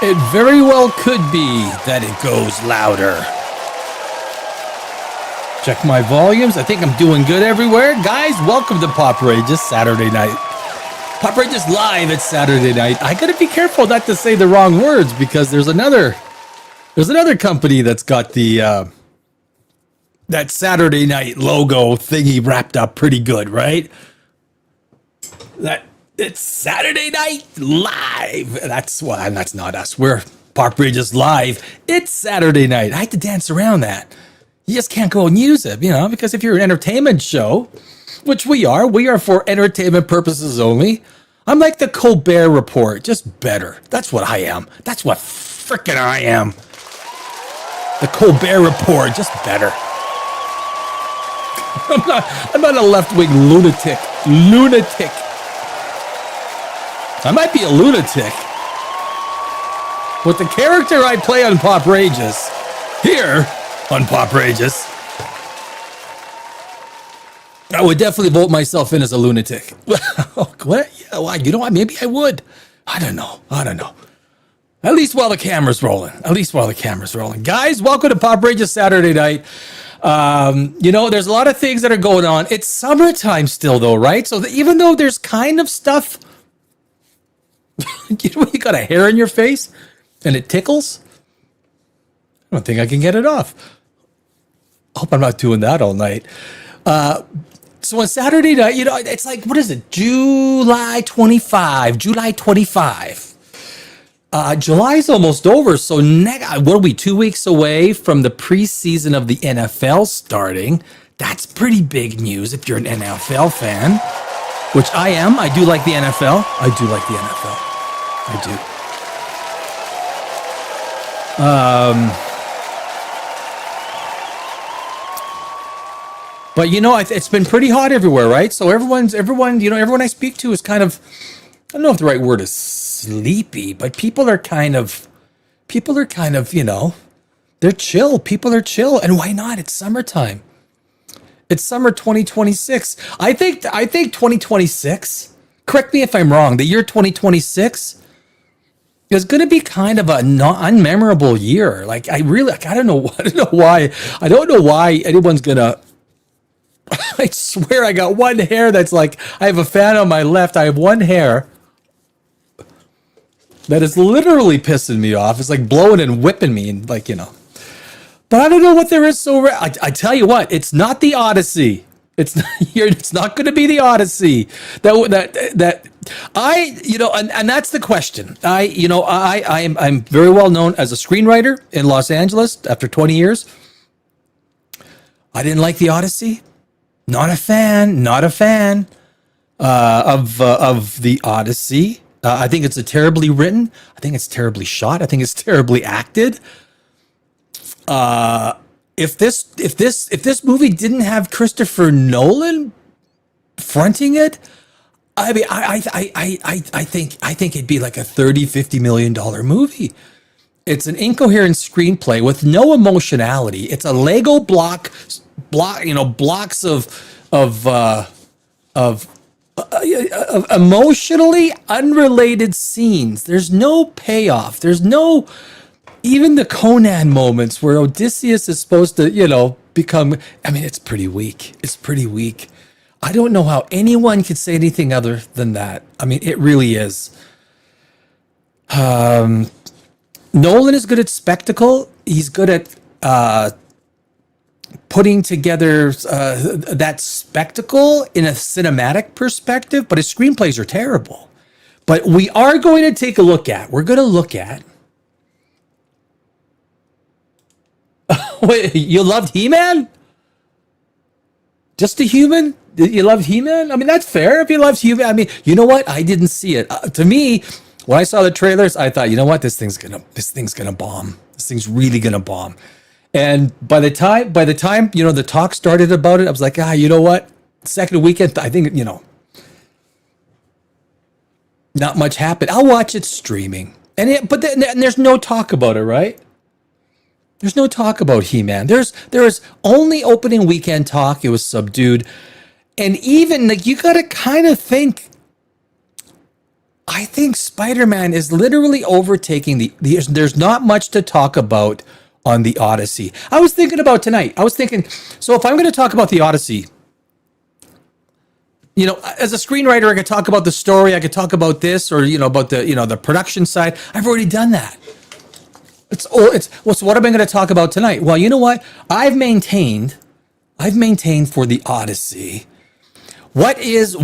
It very well could be that it goes louder. Check my volumes. I think I'm doing good everywhere. Guys, welcome to Poprageous Saturday night. Poprageous live at Saturday night. I gotta be careful not to say the wrong words because there's another company that's got the that Saturday night logo thingy wrapped up pretty good, right? That it's Saturday Night Live. That's not us. We're Poprageous Live. It's Saturday night. I had to dance around that. You just can't go and use it, because if you're an entertainment show, which we are for entertainment purposes only. I'm like the Colbert Report, just better. That's what I am. That's what frickin' I am. The Colbert Report, just better. I'm not a left-wing lunatic. I might be a lunatic. With the character I play on Poprageous, here on Poprageous, I would definitely vote myself in as a lunatic. What? Yeah, well, you know what? Maybe I would. I don't know. At least while the camera's rolling. Guys, welcome to Poprageous Saturday night. There's a lot of things that are going on. It's summertime still, though, right? So even though there's kind of stuff, you got a hair in your face and it tickles. I don't think I can get it off. I hope I'm not doing that all night. So on Saturday night, it's like, what is it? July 25. July's almost over. So what are we, 2 weeks away from the preseason of the NFL starting? That's pretty big news if you're an NFL fan, which I am. I do like the NFL. I do. But it's been pretty hot everywhere, right? So everyone I speak to is kind of, I don't know if the right word is sleepy, but people are kind of, they're chill. People are chill, and why not? It's summertime. It's summer 2026. I think 2026. Correct me if I'm wrong. The year 2026 is going to be kind of a unmemorable year. Like I don't know why anyone's gonna. I swear I got one hair that's like, I have a fan on my left. I have one hair that is literally pissing me off. It's like blowing and whipping me and but I don't know what there is so I tell you what, it's not the Odyssey. It's not going to be the Odyssey that and that's the question. I'm very well known as a screenwriter in Los Angeles after 20 years. I didn't like the Odyssey. Not a fan of the Odyssey. I think it's terribly written. I think it's terribly shot. I think it's terribly acted. If this movie didn't have Christopher Nolan fronting it, I mean, I think it'd be like a $30-50 million movie. It's an incoherent screenplay with no emotionality. It's a Lego blocks of emotionally unrelated scenes. There's no payoff. There's no even the Conan moments where Odysseus is supposed to, become. I mean, it's pretty weak. I don't know how anyone could say anything other than that. I mean, it really is. Nolan is good at spectacle. He's good at putting together that spectacle in a cinematic perspective, but his screenplays are terrible. But we're going to look at. Wait, you loved He-Man? Just a human? You loved He-Man? I mean, that's fair if you loved He-Man. I mean, you know what? I didn't see it. To me, when I saw the trailers, I thought, you know what? This thing's gonna bomb. This thing's really gonna bomb. And by the time the talk started about it, I was like, you know what? Second weekend, I think not much happened. I'll watch it streaming, but there's no talk about it, right? There's no talk about He-Man. There was only opening weekend talk. It was subdued, and even like you got to kind of think I think Spider-Man is literally overtaking there's not much to talk about on the Odyssey. I was thinking about tonight. I was thinking, so if I'm going to talk about the Odyssey, as a screenwriter, I could talk about the story, I could talk about this, or about the production side. I've already done that. So what am I going to talk about tonight? Well, you know what? I've maintained for the Odyssey. What is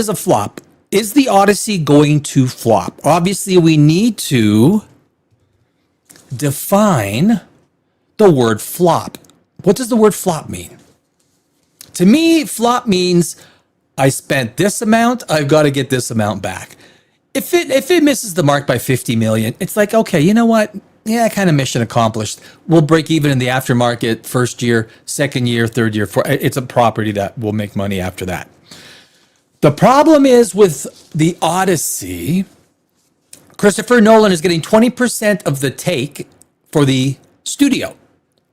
a flop? Is the Odyssey going to flop? Obviously, we need to define the word flop. What does the word flop mean? To me, flop means I spent this amount, I've got to get this amount back. If it misses the mark by 50 million, it's like, okay, you know what? Yeah, kind of mission accomplished. We'll break even in the aftermarket first year, second year, third year. It's a property that will make money after that. The problem is with the Odyssey, Christopher Nolan is getting 20% of the take for the studio.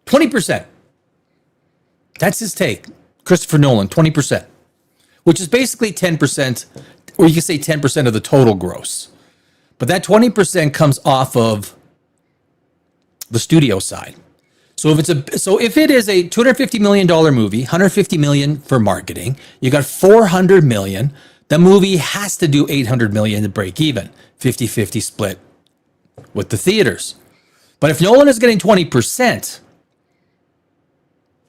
20%. That's his take. Christopher Nolan, 20%. Which is basically 10%, or you can say 10% of the total gross. But that 20% comes off of the studio side. So if it is a $250 million movie, 150 million for marketing, you got 400 million, the movie has to do 800 million to break even, 50-50 split with the theaters. But if Nolan is getting 20%,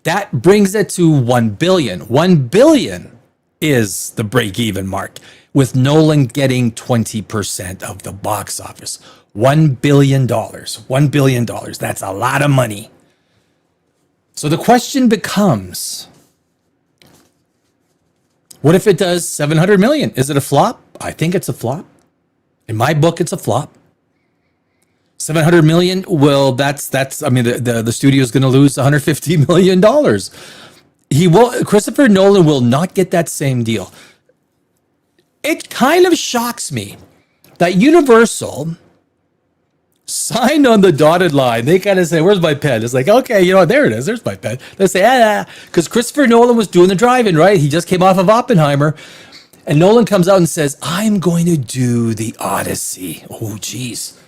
that brings it to 1 billion. 1 billion is the break even mark, with Nolan getting 20% of the box office. $1 billion. $1 billion. That's a lot of money. So the question becomes, what if it does 700 million? Is it a flop? I think it's a flop. In my book, it's a flop. 700 million, well, that's I mean, the studio is going to lose $150 million. Christopher Nolan will not get that same deal. It kind of shocks me that Universal signed on the dotted line. They kind of say, where's my pen? It's like, okay, there it is. There's my pen. They say, because Christopher Nolan was doing the drive-in, right? He just came off of Oppenheimer. And Nolan comes out and says, I'm going to do the Odyssey. Oh, geez.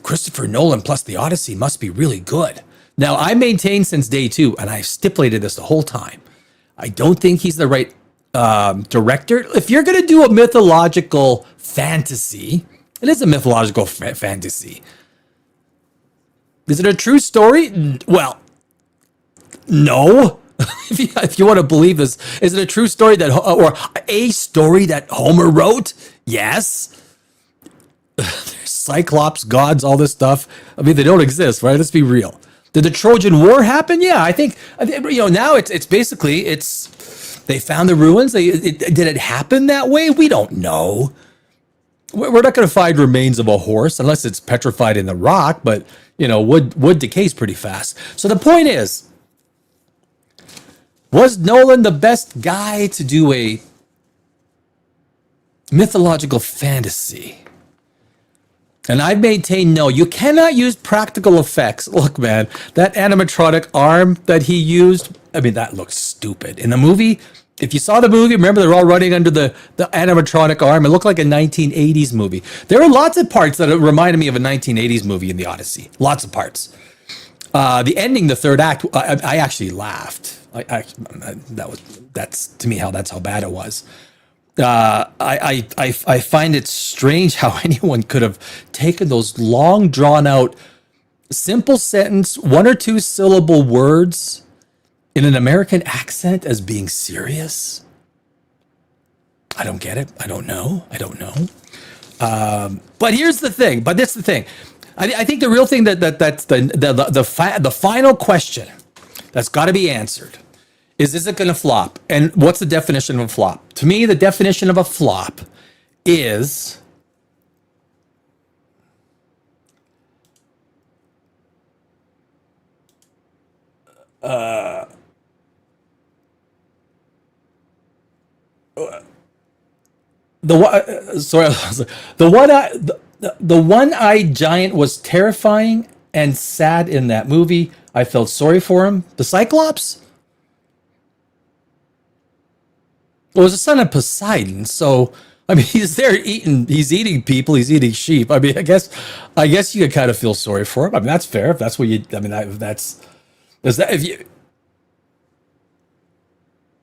Christopher Nolan plus the Odyssey must be really good. Now, I maintain since day two, and I've stipulated this the whole time, I don't think he's the right director. If you're going to do a mythological fantasy, it is a mythological fantasy. Is it a true story? Well, no. If you want to believe this, is it a true story or a story that Homer wrote? Yes. Cyclops, gods, all this stuff. I mean, they don't exist, right? Let's be real. Did the Trojan War happen? Yeah, I think now it's basically they found the ruins. Did it happen that way? We don't know. We're not going to find remains of a horse unless it's petrified in the rock, but wood decays pretty fast. So the point is, was Nolan the best guy to do a mythological fantasy? And I maintain no. You cannot use practical effects. Look, man, that animatronic arm that he used, I mean, that looks stupid. In the movie, if you saw the movie, remember they're all running under the animatronic arm. It looked like a 1980s movie. There were lots of parts that reminded me of a 1980s movie in the Odyssey. Lots of parts. The ending, the third act, I actually laughed. That's to me that's how bad it was. I find it strange how anyone could have taken those long, drawn out, simple sentence, 1 or 2 syllable words in an American accent as being serious. I don't get it. I don't know. But here's the thing. I think the real thing that's the final question that's got to be answered is it going to flop? And what's the definition of a flop? To me, the definition of a flop is the one-eyed giant was terrifying and sad in that movie. I felt sorry for him. The Cyclops? Well, it was the son of Poseidon, so I mean, he's there eating. He's eating people. He's eating sheep. I mean, I guess you could kind of feel sorry for him. I mean, that's fair. If that's what you. I mean, that's is that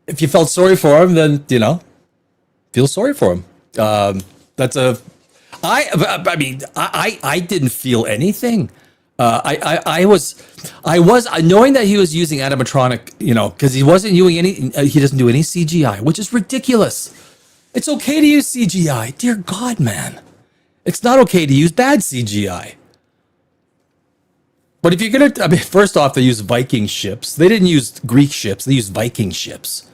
if you felt sorry for him, then feel sorry for him. That's a. I mean, I didn't feel anything. I was knowing that he was using animatronic, because he wasn't using any. He doesn't do any CGI, which is ridiculous. It's okay to use CGI. Dear God, man. It's not okay to use bad CGI. But if you're going to, I mean, first off, they use Viking ships. They didn't use Greek ships. They used Viking ships.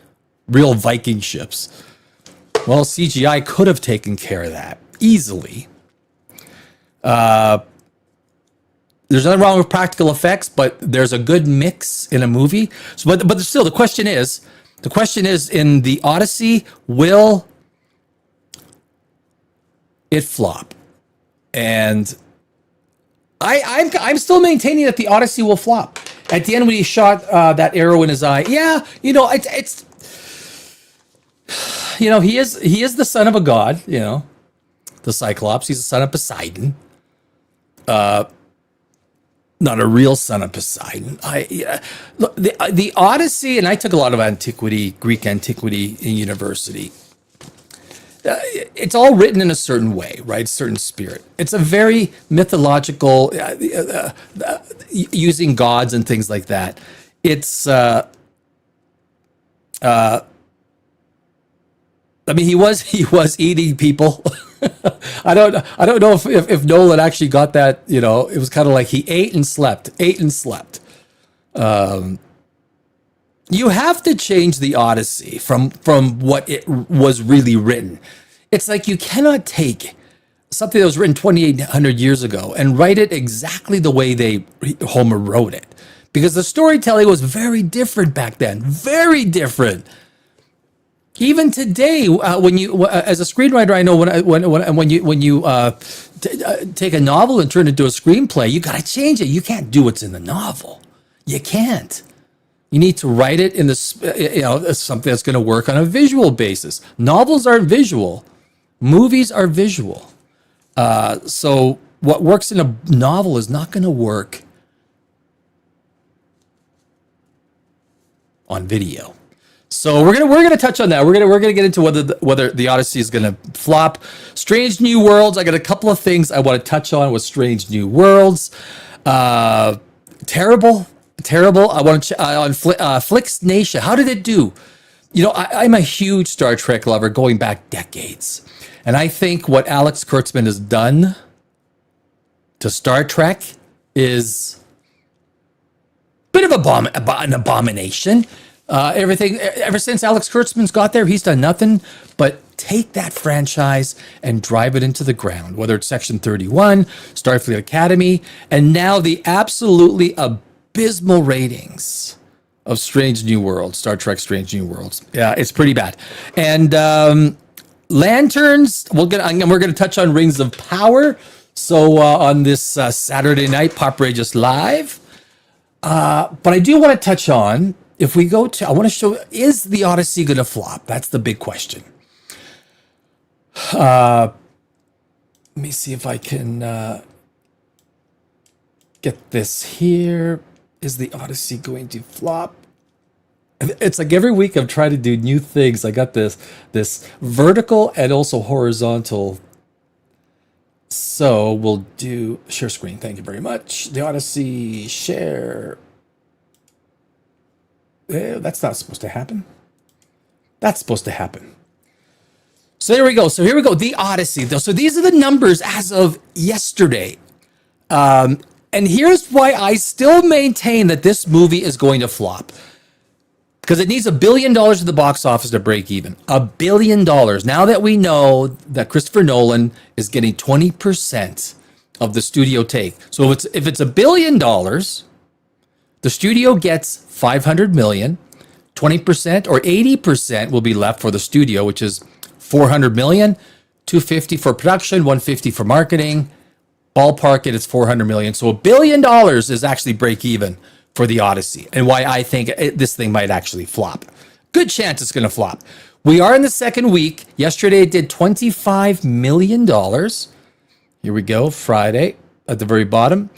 Real Viking ships. Well, CGI could have taken care of that easily. There's nothing wrong with practical effects, but there's a good mix in a movie. So, but still, the question is in the Odyssey, will it flop? And I'm still maintaining that the Odyssey will flop. At the end, when he shot that arrow in his eye, yeah, it's he is the son of a god, the Cyclops. He's the son of Poseidon. Not a real son of Poseidon. Look, the Odyssey, and I took a lot of Greek antiquity in university. It's all written in a certain way, right? Certain spirit. It's a very mythological, using gods and things like that. It's, I mean, he was eating people. I don't know if Nolan actually got that. It was kind of like he ate and slept. You have to change the Odyssey from what it was really written. It's like you cannot take something that was written 2,800 years ago and write it exactly the way Homer wrote it, because the storytelling was very different back then. Very different. Even today, when you, as a screenwriter, I know when you take a novel and turn it into a screenplay, you got to change it. You can't do what's in the novel. You can't. You need to write it in something that's going to work on a visual basis. Novels aren't visual. Movies are visual. So what works in a novel is not going to work on video. So we're gonna touch on that. We're gonna get into whether the Odyssey is gonna flop. Strange New Worlds. I got a couple of things I want to touch on with Strange New Worlds. Terrible. I want to on Flix Nation. How did it do? I'm a huge Star Trek lover going back decades, and I think what Alex Kurtzman has done to Star Trek is a bit of an abomination. Everything ever since Alex Kurtzman's got there, he's done nothing but take that franchise and drive it into the ground, whether it's Section 31, Starfleet Academy, and now the absolutely abysmal ratings of Strange New Worlds, Star Trek Strange New Worlds. Yeah, it's pretty bad. And Lanterns, we're gonna touch on Rings of Power. So on this Saturday night, Poprageous Live. But I do want to touch on, if we go to, I want to show, is the Odyssey going to flop? That's the big question. Let me see if I can get this here. Is the Odyssey going to flop? It's like every week I'm trying to do new things. I got this vertical and also horizontal. So we'll do share screen. Thank you very much. The Odyssey share. That's not supposed to happen. That's supposed to happen. So there we go. So here we go. The Odyssey, though. So these are the numbers as of yesterday. And here's why I still maintain that this movie is going to flop. Because it needs $1 billion at the box office to break even. $1 billion. Now that we know that Christopher Nolan is getting 20% of the studio take. So if it's $1 billion, the studio gets 500 million, 20% or 80% will be left for the studio, which is 400 million, 250 for production, 150 for marketing. Ballpark it, it's 400 million. So $1 billion is actually break even for the Odyssey, and why I think this thing might actually flop. Good chance it's going to flop. We are in the second week. Yesterday it did $25 million. Here we go, Friday at the very bottom.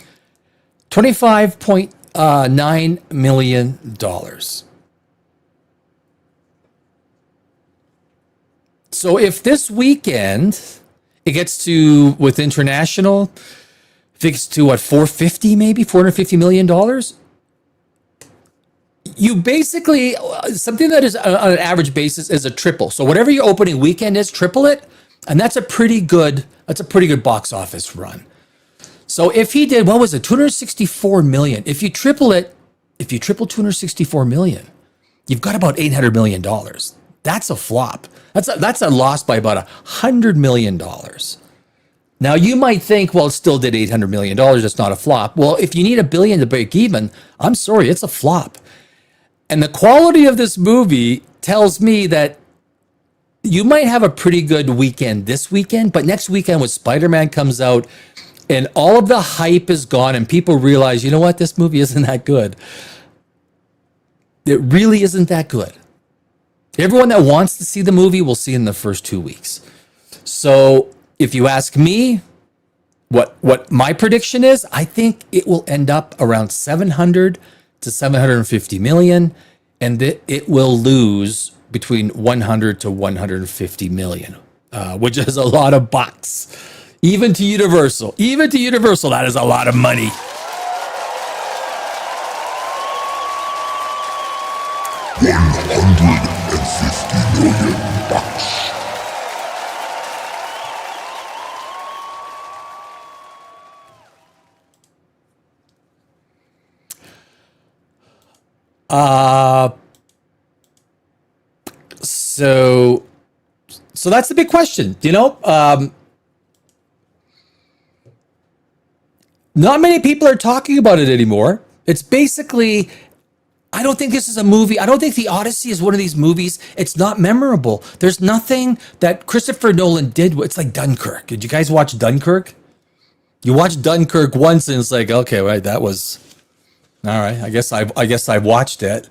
$25.9 million. So if this weekend it gets to, with international, if it gets to what, 450 maybe, $450 million, you basically, something that is on an average basis is a triple. So whatever your opening weekend is, triple it, and that's a pretty good box office run. So if he did, what was it, 264 million? If you triple 264 million, you've got about $800 million. That's a flop. That's a loss by about $100 million. Now you might think, well, it still did $800 million. It's not a flop. Well, if you need $1 billion to break even, I'm sorry, it's a flop. And the quality of this movie tells me that you might have a pretty good weekend this weekend, but next weekend when Spider-Man comes out and all of the hype is gone and people realize, you know what, this movie isn't that good. It really isn't that good. Everyone that wants to see the movie will see in the first 2 weeks. So if you ask me what my prediction is, I think it will end up around 700 to 750 million, and it will lose between 100 to 150 million, which is a lot of bucks. Even to Universal, that is a lot of money. $150 million. So that's the big question, not many people are talking about it anymore. It's basically, I don't think this is a movie. I don't think the Odyssey is one of these movies. It's not memorable. There's nothing that Christopher Nolan did. It's like Dunkirk. Did you guys watch Dunkirk? You watched Dunkirk once and it's like, okay, right, that was all right. I guess I've watched it.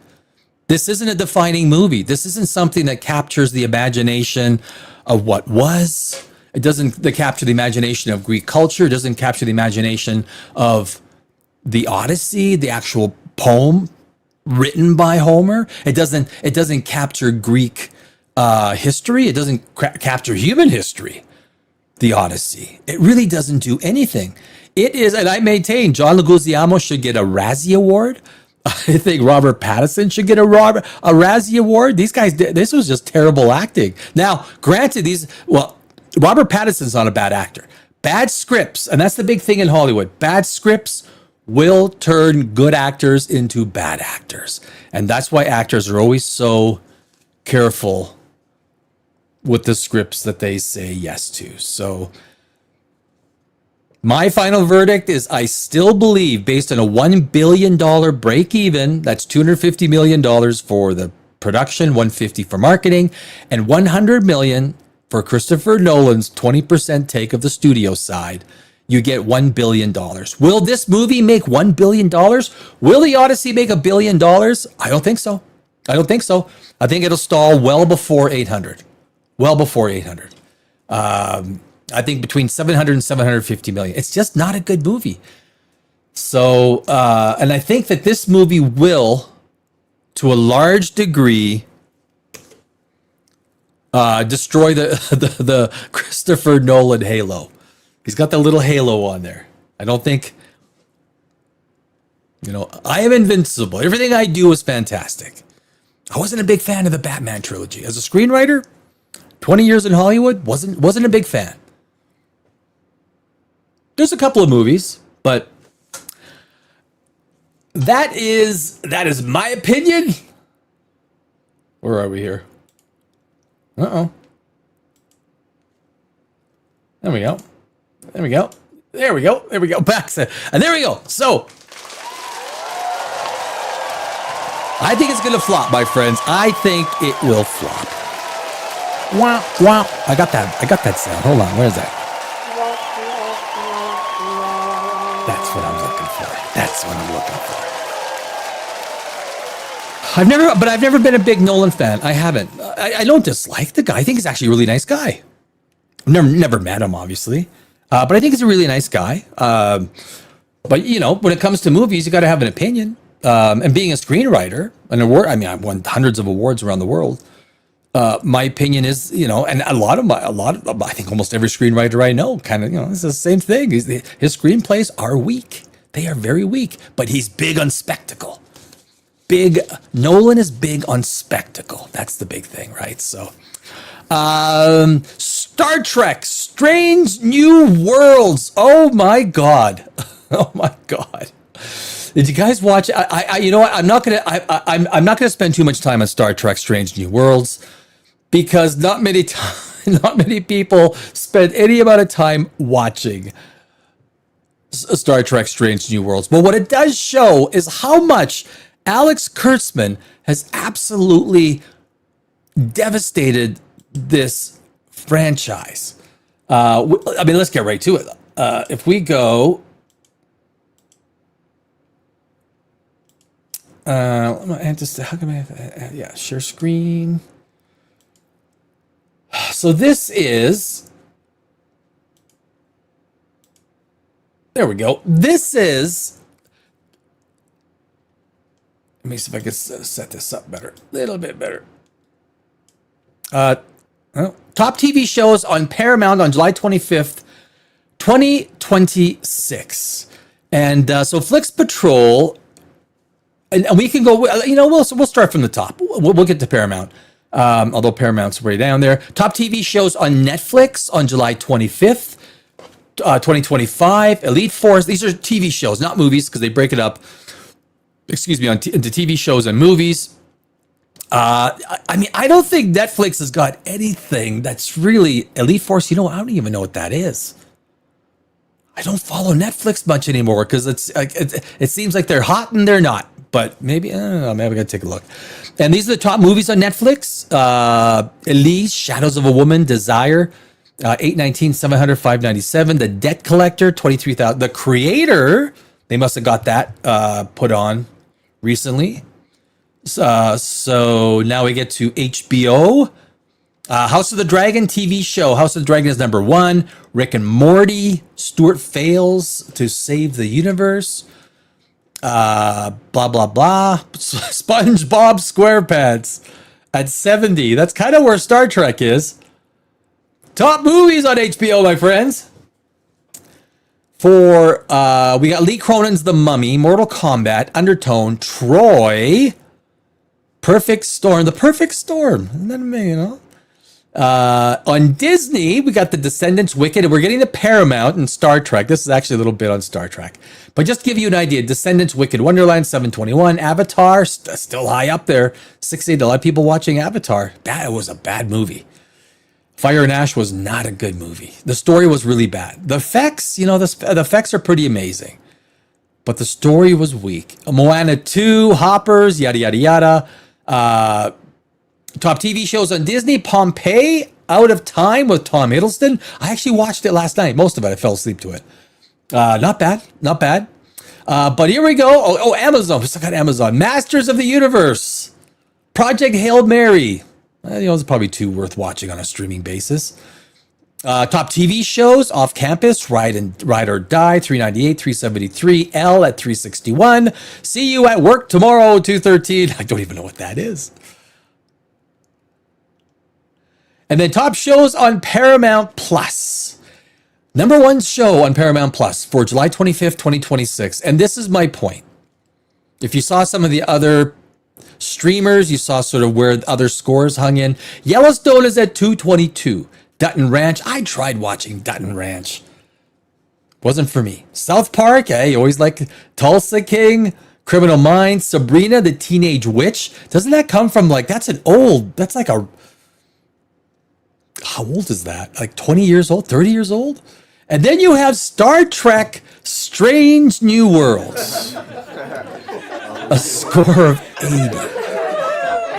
This isn't a defining movie. This isn't something that captures the imagination of what was. It doesn't capture the imagination of Greek culture. It doesn't capture the imagination of the Odyssey, the actual poem written by Homer. It doesn't capture Greek history. It doesn't capture human history, the Odyssey. It really doesn't do anything. It is, and I maintain John Leguizamo should get a Razzie Award. I think Robert Pattinson should get a Razzie Award. These guys, this was just terrible acting. Now, granted, Robert Pattinson's not a bad actor. Bad scripts, and that's the big thing in Hollywood. Bad scripts will turn good actors into bad actors. And that's why actors are always so careful with the scripts that they say yes to. So my final verdict is I still believe, based on a $1 billion break even, that's $250 million for the production, $150 for marketing, and $100 million for Christopher Nolan's 20% take of the studio side, you get $1 billion. Will this movie make $1 billion? Will the Odyssey make $1 billion? I don't think so. I think it'll stall well before 800. I think between 700 and 750 million. It's just not a good movie. So, and I think that this movie will, to a large degree, destroy the Christopher Nolan halo. He's got the little halo on there. I don't think, I am invincible. Everything I do is fantastic. I wasn't a big fan of the Batman trilogy. As a screenwriter, 20 years in Hollywood, wasn't a big fan. There's a couple of movies, but that is my opinion. Where are we here? Uh-oh. There we go. Back to, and there we go. So I think it's going to flop, my friends. I think it will flop. Wah, wah. I got that sound. Hold on. Where is that? That's what I'm looking for. I've never been a big Nolan fan. I haven't. I don't dislike the guy. I think he's actually a really nice guy. Never met him, obviously, but I think he's a really nice guy. But you know, when it comes to movies, you got to have an opinion. And being a screenwriter, I've won hundreds of awards around the world. My opinion is, you know, and I think almost every screenwriter I know kind of, you know, it's the same thing. His screenplays are weak. They are very weak, but he's big on spectacle. Nolan is big on spectacle. That's the big thing, right? So, Star Trek, Strange New Worlds. Oh my God. Oh my God. Did you guys watch? You know what? I'm not gonna spend too much time on Star Trek: Strange New Worlds because not many people spend any amount of time watching Star Trek: Strange New Worlds. But what it does show is how much Alex Kurtzman has absolutely devastated this franchise. Let's get right to it. If we go. Share screen. So this is, there we go. This is, let me see if I can set this up better, a little bit better. Top TV shows on Paramount on July 25th, 2026. And so Flix Patrol, and we can go, you know, we'll start from the top. We'll get to Paramount, although Paramount's way down there. Top TV shows on Netflix on July 25th, 2025. Elite Force, these are TV shows, not movies, because they break it up, into TV shows and movies. I don't think Netflix has got anything that's really Elite Force. You know, I don't even know what that is. I don't follow Netflix much anymore because it seems like they're hot and they're not. But maybe, I don't know, maybe I gotta take a look. And these are the top movies on Netflix. Elise, Shadows of a Woman, Desire, 819, 700, 597. The Debt Collector, 23,000. The Creator, they must have got that put on recently. So now we get to HBO. House of the Dragon TV show. House of the Dragon is number 1. Rick and Morty. Stuart fails to save the universe. Blah, blah, blah. SpongeBob SquarePants at 70. That's kind of where Star Trek is. Top movies on HBO, my friends. We got Lee Cronin's The Mummy, Mortal Kombat, Undertone, Troy, Perfect Storm. The Perfect Storm. Isn't that amazing, you know? On Disney, we got The Descendants, Wicked, and we're getting to Paramount and Star Trek. This is actually a little bit on Star Trek. But just to give you an idea, Descendants, Wicked, Wonderland, 721, Avatar, still high up there, 68. A lot of people watching Avatar. That was a bad movie. Fire and Ash was not a good movie. The story was really bad. The effects, you know, the effects are pretty amazing. But the story was weak. Moana 2, Hoppers, yada, yada, yada. Top TV shows on Disney, Pompeii, Out of Time with Tom Hiddleston. I actually watched it last night. Most of it, I fell asleep to it. Not bad. But here we go. Amazon. We still got Amazon. Masters of the Universe. Project Hail Mary. It's probably too worth watching on a streaming basis. Top TV shows, Off Campus, Ride or Die, 398, 373, L at 361. See You at Work Tomorrow, 213. I don't even know what that is. And then top shows on Paramount Plus. Number 1 show on Paramount Plus for July 25th, 2026. And this is my point. If you saw some of the other streamers, you saw sort of where other scores hung in. Yellowstone is at 222. Dutton Ranch. I tried watching Dutton Ranch. Wasn't for me. South Park. You always like Tulsa King. Criminal Minds. Sabrina the Teenage Witch. Doesn't that come from that's like a, how old is that? Like 20 years old? 30 years old? And then you have Star Trek Strange New Worlds. A score of 80.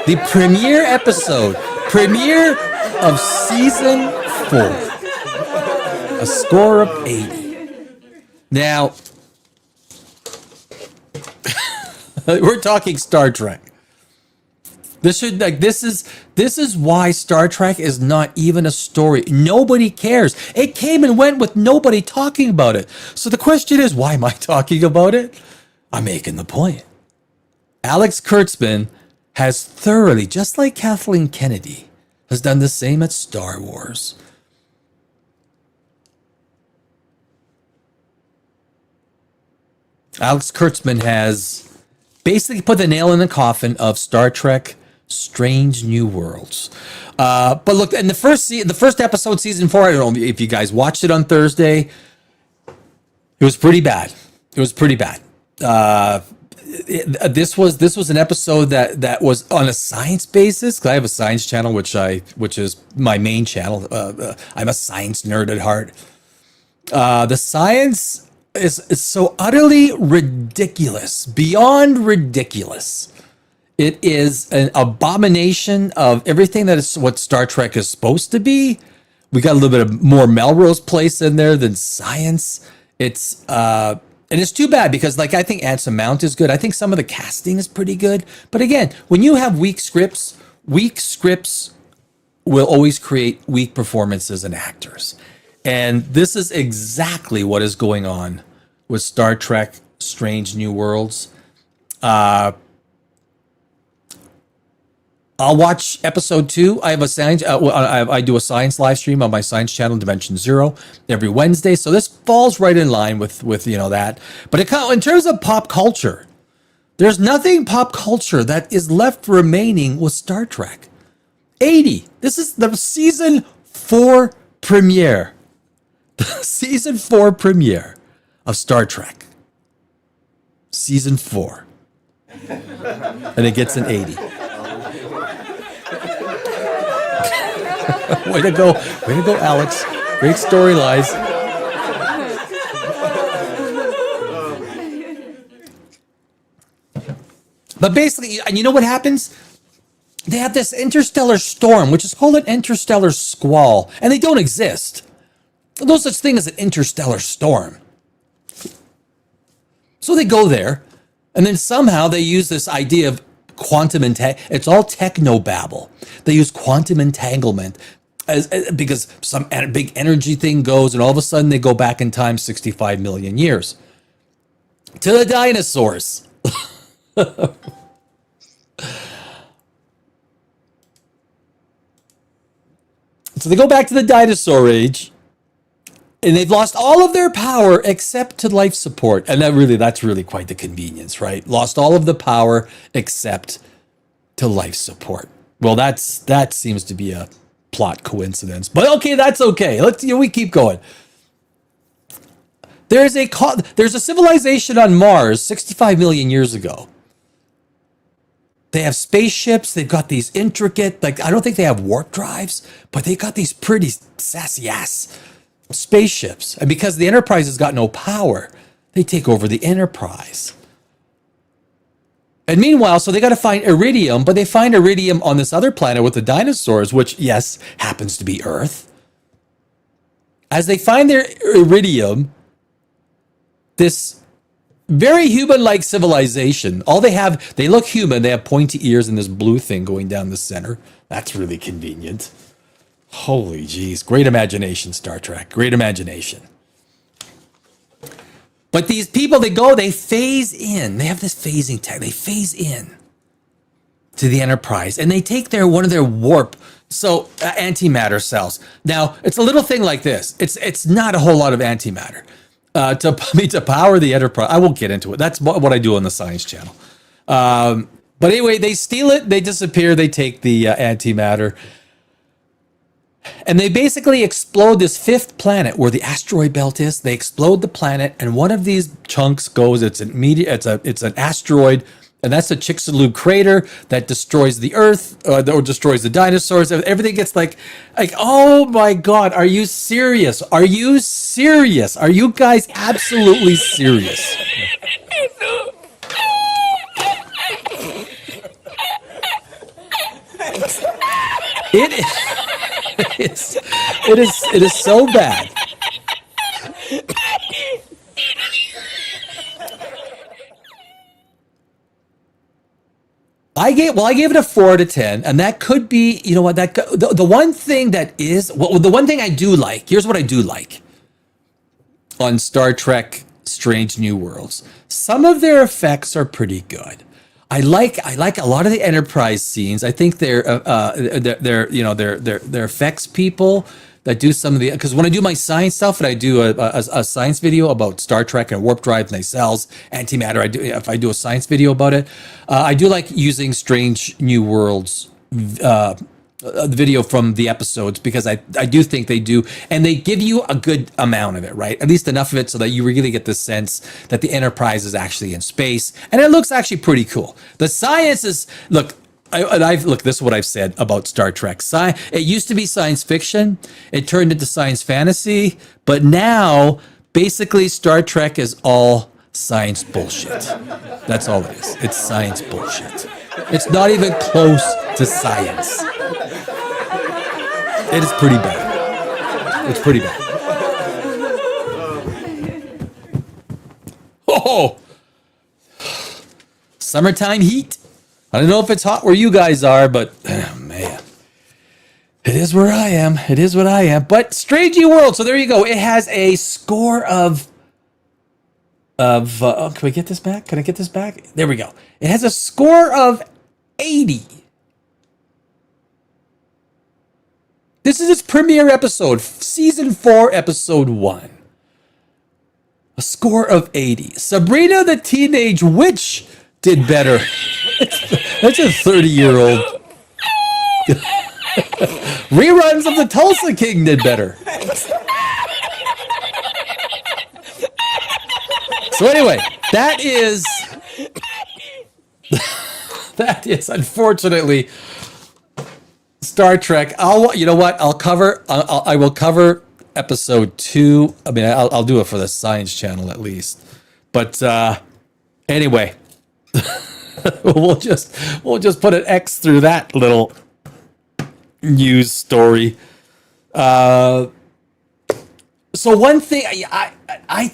The premiere of season 4. A score of 80. Now, we're talking Star Trek. This is why Star Trek is not even a story. Nobody cares. It came and went with nobody talking about it. So the question is, why am I talking about it? I'm making the point. Alex Kurtzman has thoroughly, just like Kathleen Kennedy, has done the same at Star Wars. Alex Kurtzman has basically put the nail in the coffin of Star Trek Strange New Worlds. But look, in the first episode, season 4, I don't know if you guys watched it on Thursday. It was pretty bad. This was an episode that was on a science basis, because I have a science channel, which is my main channel. I'm a science nerd at heart. The science is so utterly ridiculous, beyond ridiculous. It is an abomination of everything that is what Star Trek is supposed to be. We got a little bit of more Melrose Place in there than science. And it's too bad because, like, I think Anson Mount is good. I think some of the casting is pretty good. But again, when you have weak scripts will always create weak performances and actors. And this is exactly what is going on with Star Trek Strange New Worlds. I'll watch episode 2. I have a science. I do a science live stream on my science channel, Dimension Zero, every Wednesday. So this falls right in line with that. But in terms of pop culture, there's nothing pop culture that is left remaining with Star Trek. 80. This is the season 4 premiere. The season 4 premiere of Star Trek. Season 4. And it gets an 80. Way to go, Alex. Great storylines. But basically, and you know what happens? They have this interstellar storm, which is called an interstellar squall, and they don't exist. There's no such thing as an interstellar storm. So they go there, and then somehow they use this idea of quantum it's all technobabble. They use quantum entanglement because some big energy thing goes, and all of a sudden they go back in time 65 million years to the dinosaurs. So they go back to the dinosaur age, and they've lost all of their power except to life support. And that's really quite the convenience, right? Lost all of the power except to life support. Well, that seems to be a plot coincidence, but okay, that's okay. We keep going. There's a civilization on Mars 65 million years ago. They have spaceships. They've got these intricate, I don't think they have warp drives, but they got these pretty sassy ass spaceships. And because the Enterprise has got no power, they take over the Enterprise. And meanwhile, so they got to find iridium, but they find iridium on this other planet with the dinosaurs, which, yes, happens to be Earth. As they find their iridium, this very human-like civilization, they look human, they have pointy ears and this blue thing going down the center. That's really convenient. Holy jeez, great imagination, Star Trek, great imagination. But these people, they phase in. They have this phasing tech. They phase in to the Enterprise, and they take one of their warp, antimatter cells. Now, it's a little thing like this. It's not a whole lot of antimatter. To power the Enterprise. I won't get into it. That's what I do on the Science Channel. But anyway, they steal it. They disappear. They take the antimatter. And they basically explode this 5th planet where the asteroid belt is. They explode the planet, and one of these chunks goes. It's an asteroid, and that's the Chicxulub crater that destroys the Earth or destroys the dinosaurs. Everything gets like, oh my God, are you serious? Are you serious? Are you guys absolutely serious? It is so bad. I gave it a 4 out of 10, and that could be, you know what, the one thing that is, well, the one thing I do like, here's what I do like on Star Trek Strange New Worlds. Some of their effects are pretty good. I like a lot of the Enterprise scenes. I think they're effects people that do some of the, because when I do my science stuff and I do a science video about Star Trek and warp drive, nacelles, antimatter, if I do a science video about it, I do like using Strange New Worlds video from the episodes, because I do think they do, and they give you a good amount of it, right? At least enough of it so that you really get the sense that the Enterprise is actually in space, and it looks actually pretty cool. The science is, look, this is what I've said about Star Trek. It used to be science fiction, it turned into science fantasy, but now basically Star Trek is all science bullshit. That's all it is. It's science bullshit. It's not even close to science. It is pretty bad. It's pretty bad. Oh, summertime heat. I don't know if it's hot where you guys are, but man, it is where I am. It is what I am. But Strange New World. So there you go. It has a score of can we get this back? Can I get this back? There we go. It has a score of 80. This is its premiere episode, season 4, episode 1. A score of 80. Sabrina the Teenage Witch did better. That's a 30-year-old. Reruns of the Tulsa King did better. So anyway, that is unfortunately Star Trek. You know what? I will cover episode 2. I mean, I'll do it for the Science Channel at least. But anyway, we'll just put an X through that little news story. So one thing what I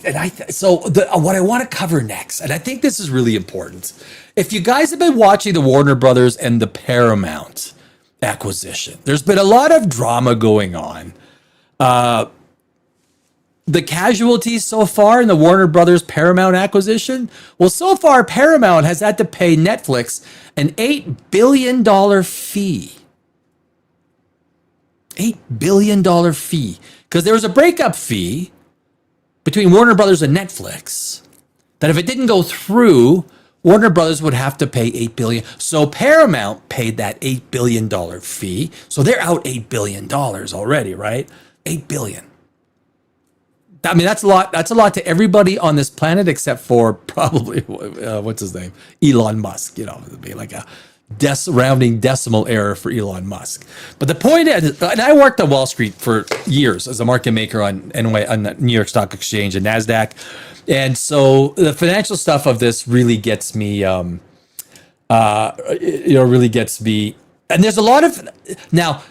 want to cover next, and I think this is really important. If you guys have been watching the Warner Brothers and the Paramount acquisition, there's been a lot of drama going on. The casualties so far in the Warner Brothers Paramount acquisition, well, so far Paramount has had to pay Netflix an $8 billion fee. $8 billion fee. Because there was a breakup fee between Warner Brothers and Netflix that if it didn't go through, Warner Brothers would have to pay $8 billion. So Paramount paid that $8 billion fee. So they're out $8 billion already, right? $8 billion. I mean, that's a lot. That's a lot to everybody on this planet except for probably, what's his name? Elon Musk. You know, it'd be like a rounding decimal error for Elon Musk. But the point is, and I worked on Wall Street for years as a market maker on the New York Stock Exchange and NASDAQ. And so the financial stuff of this really gets me, really gets me. And there's a lot of, now,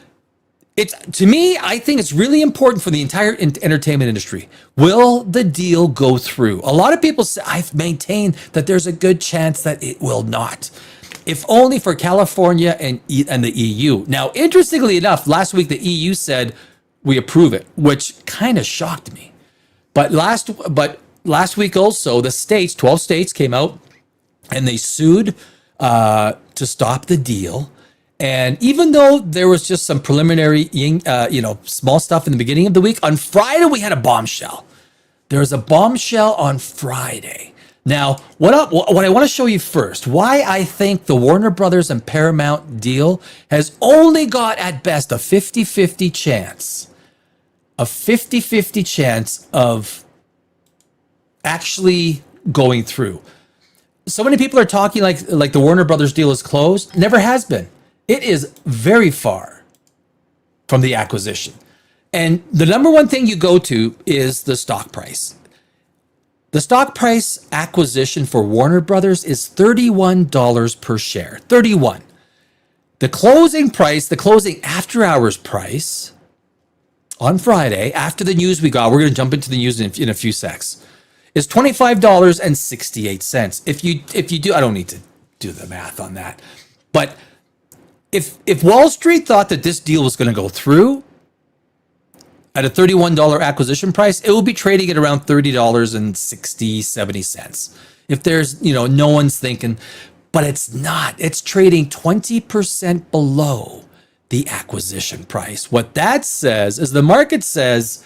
to me, I think it's really important for the entire entertainment industry. Will the deal go through? A lot of people say, I've maintained that there's a good chance that it will not. If only for California and the EU. Now, interestingly enough, last week the EU said we approve it, which kind of shocked me. But last week also, the states, 12 states came out and they sued to stop the deal. And even though there was just some preliminary, small stuff in the beginning of the week, on Friday we had a bombshell. There was a bombshell on Friday. Now, what I want to show you first, why I think the Warner Brothers and Paramount deal has only got at best a 50-50 chance. A 50-50 chance of actually going through. So many people are talking like the Warner Brothers deal is closed. Never has been. It is very far from the acquisition. And the number one thing you go to is the stock price. The stock price acquisition for Warner Brothers is $31 per share. 31. The closing price, the closing after hours price on Friday, after the news we got, we're going to jump into the news in a few secs, is $25.68. If you do, I don't need to do the math on that. But if Wall Street thought that this deal was going to go through at a $31 acquisition price, it will be trading at around $30.60, 70 cents. If there's, no one's thinking, but it's not. It's trading 20% below the acquisition price. What that says is the market says,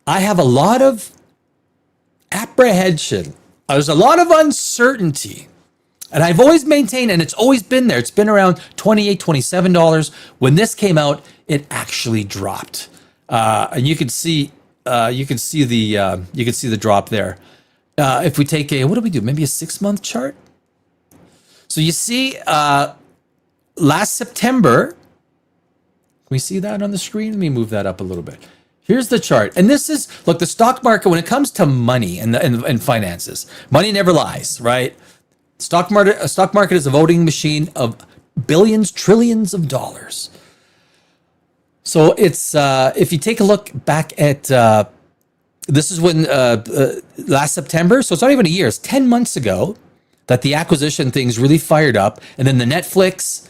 I have a lot of apprehension. There's a lot of uncertainty. And I've always maintained, and it's always been there. It's been around $28, $27. When this came out, it actually dropped. And you can see the drop there. If we take what do we do? Maybe a 6-month chart. So you see, last September, can we see that on the screen? Let me move that up a little bit. Here's the chart. And this is, look, the stock market, when it comes to money and finances, money never lies, right? Stock market is a voting machine of billions, trillions of dollars. So it's, if you take a look back at, this is when, last September, so it's not even a year, it's 10 months ago that the acquisition things really fired up. And then the Netflix,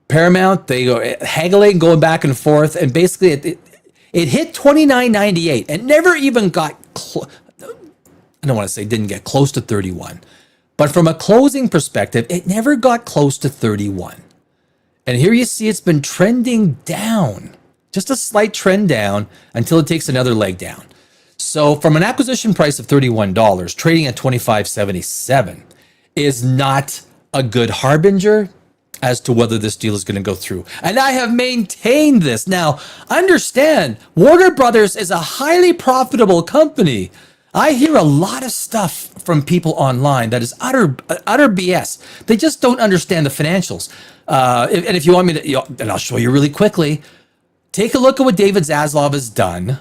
Paramount, they go haggling, going back and forth. And basically it hit $29.98 and never even got, I don't want to say didn't get close to 31. But from a closing perspective, it never got close to 31. And here you see it's been trending down, just a slight trend down until it takes another leg down. So from an acquisition price of $31, trading at $25.77 is not a good harbinger as to whether this deal is going to go through. And I have maintained this. Now, understand, Warner Brothers is a highly profitable company. I hear a lot of stuff from people online that is utter BS. They just don't understand the financials. And if you want me to, and I'll show you really quickly, take a look at what David Zaslav has done.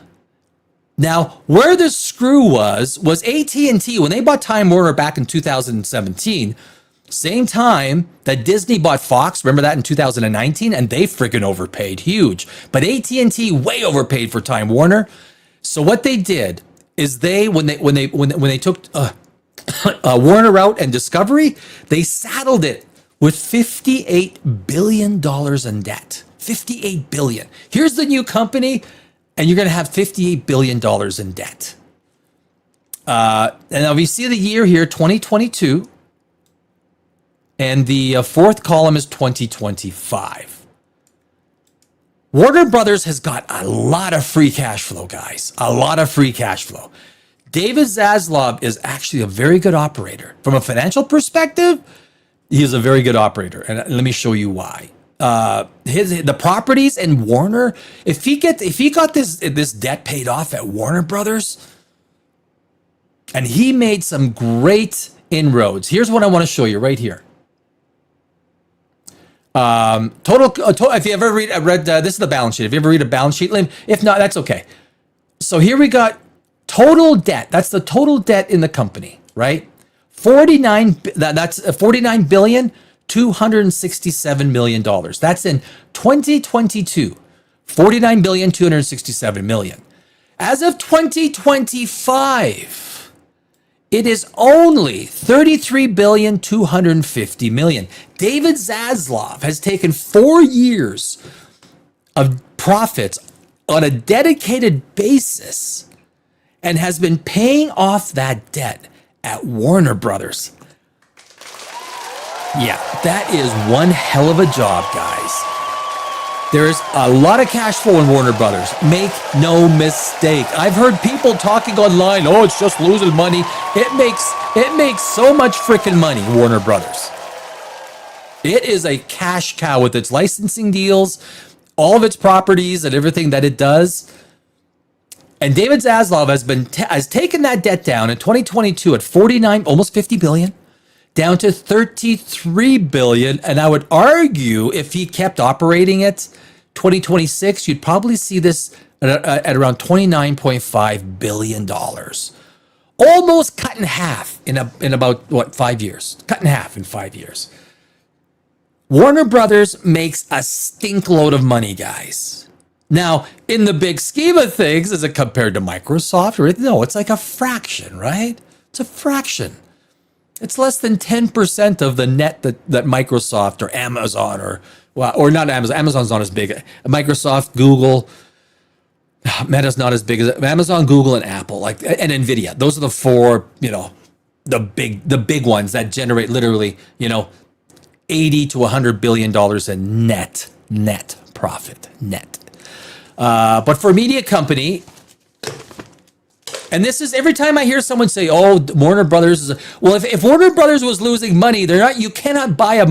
Now, where the screw was AT&T when they bought Time Warner back in 2017, same time that Disney bought Fox, remember that in 2019, and they freaking overpaid huge. But AT&T way overpaid for Time Warner. So what they did is when they took Warner out and Discovery, they saddled it with $58 billion in debt. $58 billion. Here's the new company, and you're going to have $58 billion in debt. And now we see the year here, 2022, and the fourth column is 2025. Warner Brothers has got a lot of free cash flow, guys. A lot of free cash flow. David Zaslav is actually a very good operator. From a financial perspective, he is a very good operator. And let me show you why. The properties in Warner, if he got this debt paid off at Warner Brothers, and he made some great inroads. Here's what I want to show you right here. Total. If you ever read this is the balance sheet. If you ever read a balance sheet, if not, that's okay. So here we got total debt. That's the total debt in the company, right? 49. That's $49 billion. $267 million. That's in 2022. $49,267 million. As of 2025, it is only $33,250 million. David Zaslav has taken 4 years of profits on a dedicated basis and has been paying off that debt at Warner Brothers. Yeah, that is one hell of a job, guys. There's a lot of cash flow in Warner Brothers. Make no mistake. I've heard people talking online, oh, it's just losing money. It makes so much freaking money, Warner Brothers. It is a cash cow with its licensing deals, all of its properties and everything that it does. And David Zaslav has taken that debt down in 2022 at 49, almost 50 billion. Down to 33 billion. And I would argue if he kept operating it 2026, you'd probably see this at around $29.5 billion. Almost cut in half in about 5 years? Cut in half in 5 years. Warner Brothers makes a stink load of money, guys. Now, in the big scheme of things, is it compared to Microsoft? No, it's like a fraction, right? It's a fraction. It's less than 10% of the net that Microsoft or Amazon or not Amazon. Amazon's not as big. Microsoft, Google, Meta's not as big as Amazon, Google, and Apple, and Nvidia. Those are the four, the big ones that generate literally, 80 to $100 billion in net profit, net. But for a media company, and this is every time I hear someone say, "Oh, Warner Brothers is," well, if Warner Brothers was losing money, you cannot buy a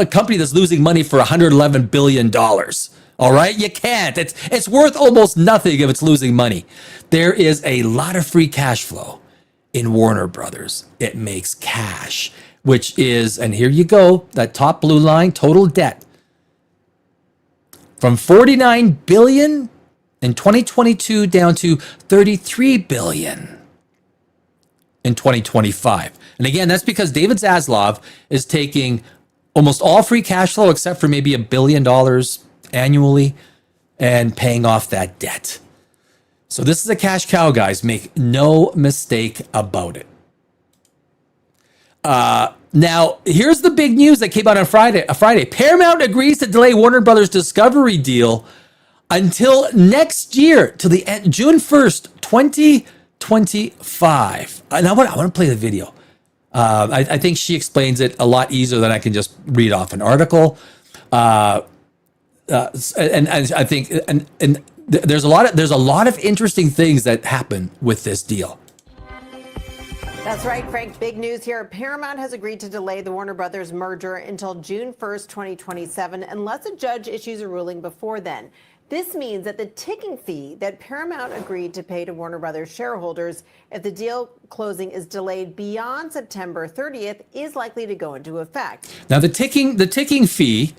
company that's losing money for $111 billion. All right, you can't. It's worth almost nothing if it's losing money. There is a lot of free cash flow in Warner Brothers. It makes cash, which is, and here you go, that top blue line, total debt from $49 billion in 2022 down to $33 billion in 2025. And again, that's because David Zaslav is taking almost all free cash flow except for maybe $1 billion annually and paying off that debt. So this is a cash cow, guys. Make no mistake about it. Now, here's the big news that came out on Friday. Paramount agrees to delay Warner Brothers Discovery deal until next year, to the end, June 1st, 2025. And I want to play the video. I think she explains it a lot easier than I can just read off an article. And I think and there's a lot of interesting things that happen with this deal. That's right, Frank. Big news here. Paramount has agreed to delay the Warner Brothers merger until June 1st, 2027, unless a judge issues a ruling before then. This means that the ticking fee that Paramount agreed to pay to Warner Brothers shareholders if the deal closing is delayed beyond September 30th is likely to go into effect. Now, the ticking fee,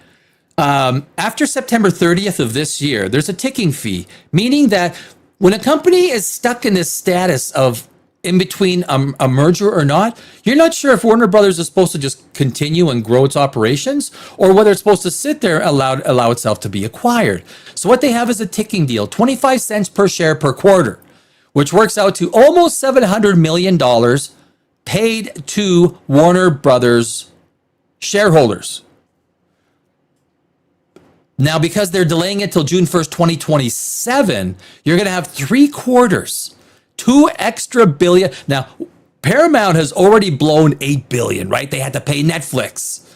after September 30th of this year, there's a ticking fee, meaning that when a company is stuck in this status of in between a merger or not, you're not sure if Warner Brothers is supposed to just continue and grow its operations or whether it's supposed to sit there and allow itself to be acquired. So what they have is a ticking deal, 25 cents per share per quarter, which works out to almost $700 million paid to Warner Brothers shareholders. Now, because they're delaying it till June 1st, 2027, you're going to have 3 quarters. 2 extra billion. Now, Paramount has already blown $8 billion, right? They had to pay Netflix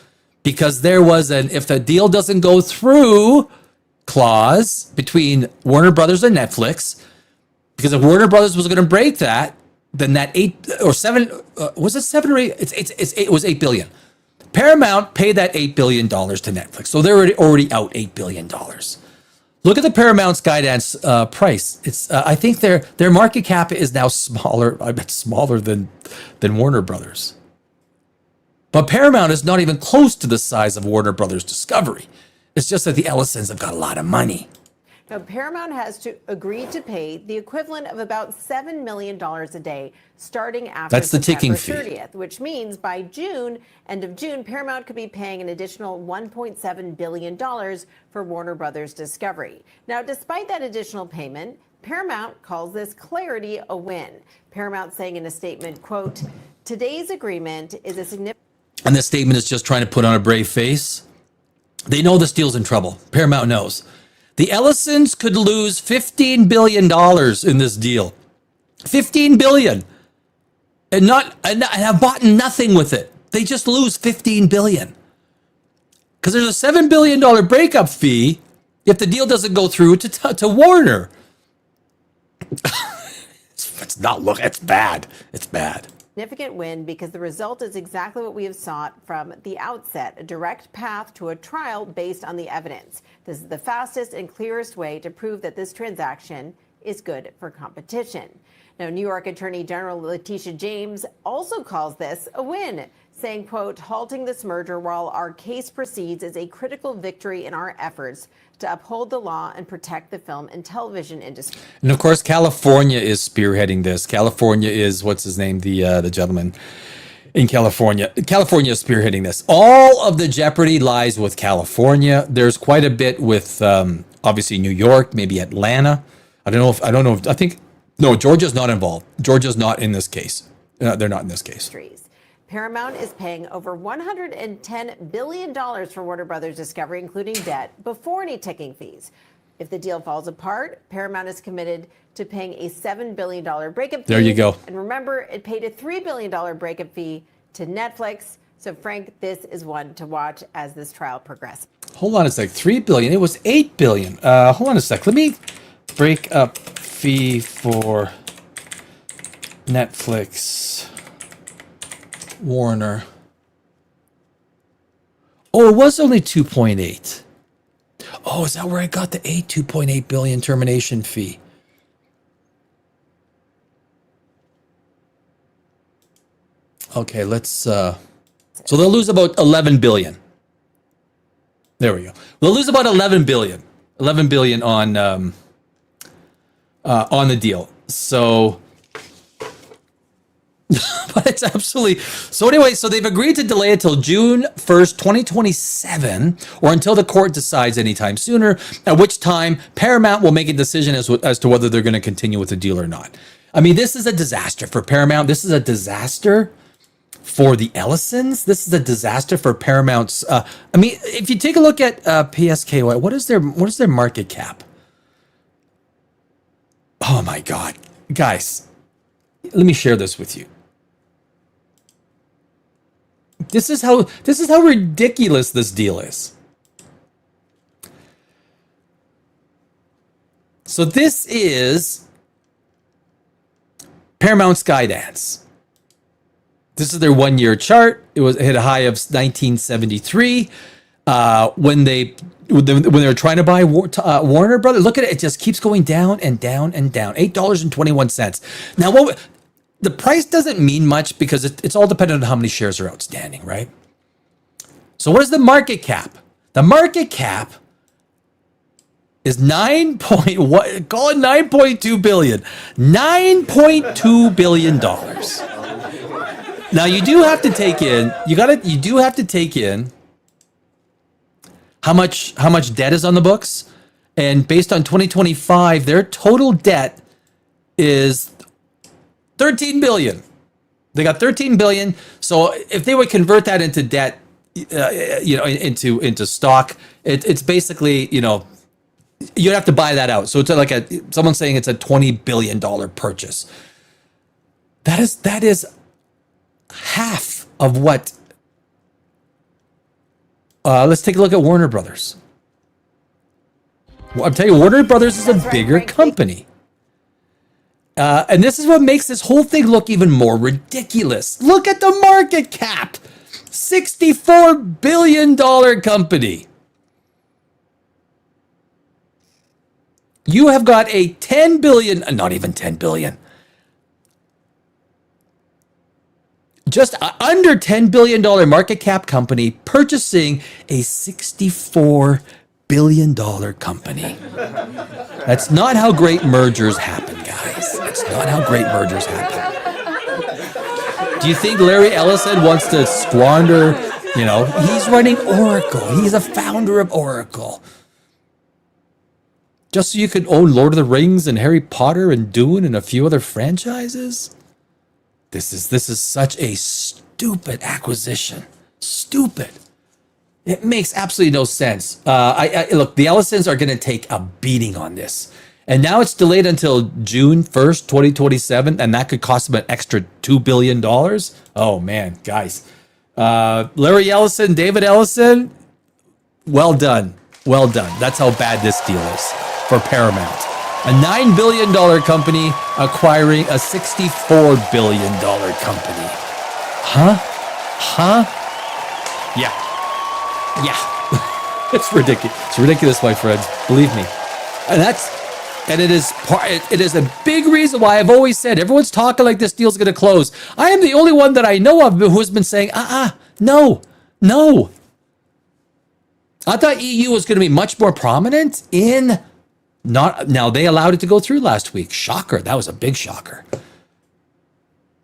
because there was an if the deal doesn't go through clause between Warner Brothers and Netflix. Because if Warner Brothers was going to break that, then that 8 or 7 was it 7 or 8? It was $8 billion. Paramount paid that $8 billion to Netflix, so they're already out $8 billion. Look at the Paramount Skydance price. It's I think their market cap is now smaller. I bet smaller than Warner Brothers. But Paramount is not even close to the size of Warner Brothers Discovery. It's just that the Ellisons have got a lot of money. Now, Paramount has to agree to pay the equivalent of about $7 million a day starting after That's the ticking September fee. 30th, which means by end of June, Paramount could be paying an additional $1.7 billion for Warner Brothers Discovery. Now, despite that additional payment, Paramount calls this clarity a win. Paramount saying in a statement, quote, "Today's agreement is a significant..." And this statement is just trying to put on a brave face. They know this deal's in trouble. Paramount knows. The Ellisons could lose $15 billion in this deal. $15 billion. And have bought nothing with it. They just lose $15 billion. Because there's a $7 billion breakup fee if the deal doesn't go through to Warner. It's bad. It's bad. Significant win because the result is exactly what we have sought from the outset, a direct path to a trial based on the evidence. This is the fastest and clearest way to prove that this transaction is good for competition. Now, New York Attorney General Letitia James also calls this a win, saying, quote, "Halting this merger while our case proceeds is a critical victory in our efforts to uphold the law and protect the film and television industry." And of course, California is spearheading this. California is, what's his name? The gentleman in California. California is spearheading this. All of the jeopardy lies with California. There's quite a bit with, obviously, New York, maybe Atlanta. I think, no, Georgia's not involved. Georgia's not in this case. They're not in this case. Paramount is paying over $110 billion for Warner Brothers Discovery, including debt, before any ticking fees. If the deal falls apart, Paramount is committed to paying a $7 billion breakup fee. There you go. And remember, it paid a $3 billion breakup fee to Netflix. So, Frank, this is one to watch as this trial progresses. Hold on a sec. $3 billion. It was $8 billion. Hold on a sec. Let me break up fee for Netflix, Warner. Oh, it was only 2.8. Oh, is that where I got the 2.8 billion termination fee? Okay, let's so they'll lose about 11 billion. There we go. They'll lose about 11 billion. 11 billion on the deal. So but it's absolutely so anyway, so they've agreed to delay it till June 1st, 2027, or until the court decides anytime sooner, at which time Paramount will make a decision as to whether they're going to continue with the deal or not. I mean, this is a disaster for Paramount. This is a disaster for the Ellisons. This is a disaster for Paramount's. I mean, if you take a look at PSKY, what is their market cap? Oh my God, guys, let me share this with you. This is how ridiculous this deal is. So this is Paramount Skydance. This is their 1-year chart. It hit a high of 1973 when they were trying to buy Warner Brothers. Look at it; it just keeps going down and down and down. $8.21. Now, the price doesn't mean much because it's all dependent on how many shares are outstanding, right? So, what is the market cap? The market cap is $9.2 billion. $9.2 billion. Now you do have to take in, how much debt is on the books. And based on 2025, their total debt is 13 billion. They got 13 billion. So if they would convert that into debt, into stock, it's basically, you'd have to buy that out. So it's like someone's saying it's a $20 billion purchase. That is half of what. Let's take a look at Warner Brothers. Well, I'm telling you, Warner Brothers is a bigger company. And this is what makes this whole thing look even more ridiculous. Look at the market cap. $64 billion company. You have got a 10 billion, not even 10 billion, just under $10 billion market cap company purchasing a $64 billion company. That's not how great mergers happen, guys. That's not how great mergers happen. Do you think Larry Ellison wants to squander, he's running Oracle. He's a founder of Oracle. Just so you could own Lord of the Rings and Harry Potter and Dune and a few other franchises? This is such a stupid acquisition. Stupid. It makes absolutely no sense. Look, the Ellisons are going to take a beating on this. And now it's delayed until June 1st, 2027, and that could cost them an extra $2 billion. Oh, man, guys. Larry Ellison, David Ellison, well done. Well done. That's how bad this deal is for Paramount. A $9 billion company acquiring a $64 billion company. Huh? Yeah. It's ridiculous. It's ridiculous, my friends. Believe me. And it is a big reason why I've always said everyone's talking like this deal's going to close. I am the only one that I know of who has been saying, no. I thought EU was going to be much more prominent in now they allowed it to go through last week. Shocker. That was a big shocker.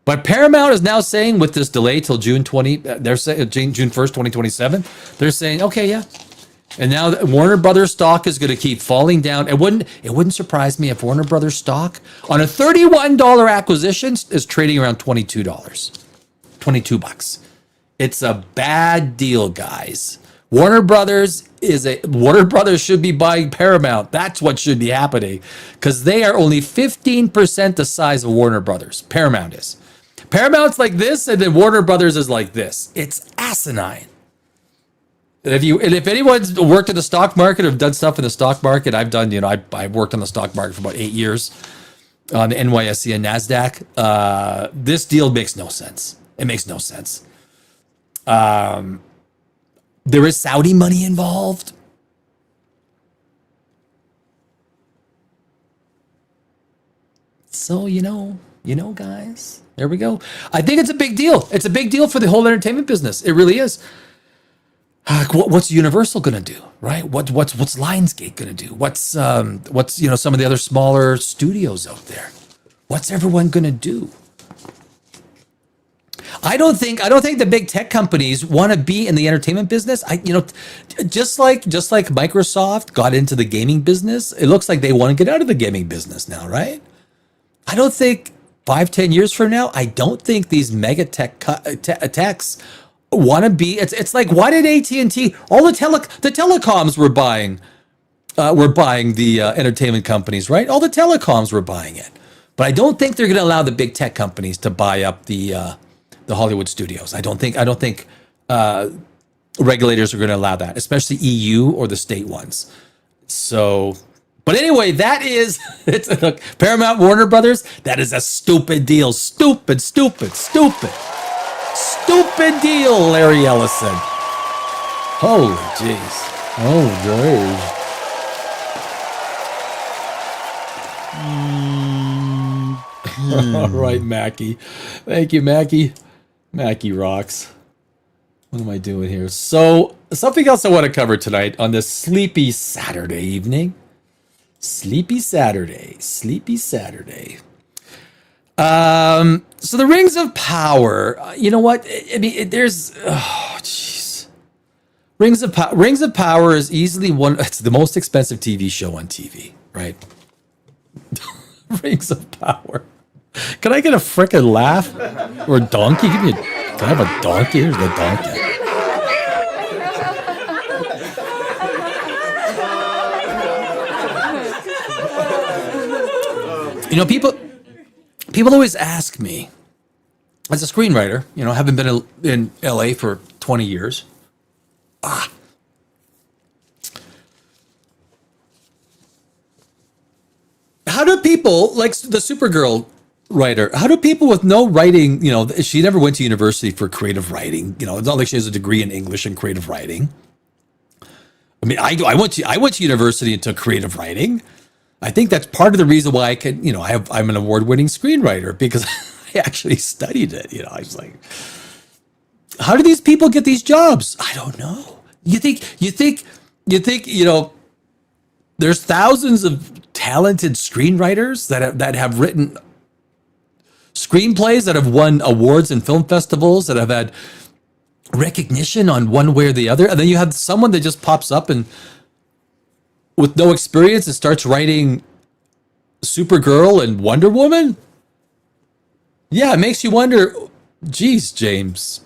But Paramount is now saying with this delay till June 1st, 2027, they're saying, okay, yeah. And now Warner Brothers stock is going to keep falling down. It wouldn't surprise me if Warner Brothers stock on a $31 acquisition is trading around $22. $22. $22. It's a bad deal, guys. Warner Brothers should be buying Paramount. That's what should be happening, because they are only 15% the size of Warner Brothers. Paramount is. Paramount's like this, and then Warner Brothers is like this. It's asinine. And if anyone's worked in the stock market or done stuff in the stock market, I've done. I worked on the stock market for about 8 years on the NYSE and NASDAQ. This deal makes no sense. It makes no sense. There is Saudi money involved. So, guys, there we go. I think it's a big deal. It's a big deal for the whole entertainment business. It really is. What's Universal going to do, right? What's Lionsgate going to do? What's some of the other smaller studios out there? What's everyone going to do? I don't think the big tech companies want to be in the entertainment business. Just like Microsoft got into the gaming business, it looks like they want to get out of the gaming business now, right? I don't think 5-10 years from now, I don't think these mega techs want to be. It's like, why did AT&T, all the telecoms were buying the entertainment companies, right? All the telecoms were buying it, but I don't think they're going to allow the big tech companies to buy up the Hollywood studios. I don't think regulators are going to allow that, especially EU or the state ones. So, but anyway, it's Paramount Warner Brothers. That is a stupid deal. Stupid deal, Larry Ellison. Holy jeez. Oh, jeez. All right, Mackie. Thank you, Mackie. Mackie rocks. What am I doing here? So, something else I want to cover tonight on this sleepy Saturday evening. Sleepy Saturday. So the Rings of Power, you know what? I mean, Rings of Power is easily it's the most expensive TV show on TV, right? Rings of Power. Can I get a frickin' laugh? Or a donkey? Can I have a donkey? Here's the donkey. People always ask me, as a screenwriter, having been in LA for 20 years, how do people, like the Supergirl writer, how do people with no writing, she never went to university for creative writing, it's not like she has a degree in English and creative writing. I mean, I went to university and took creative writing. I think that's part of the reason why I'm an award-winning screenwriter, because I actually studied it. I was like, how do these people get these jobs? I don't know. You think there's thousands of talented screenwriters that have written screenplays that have won awards in film festivals, that have had recognition on one way or the other, and then you have someone that just pops up and with no experience and starts writing Supergirl and Wonder Woman? Yeah, it makes you wonder, geez, James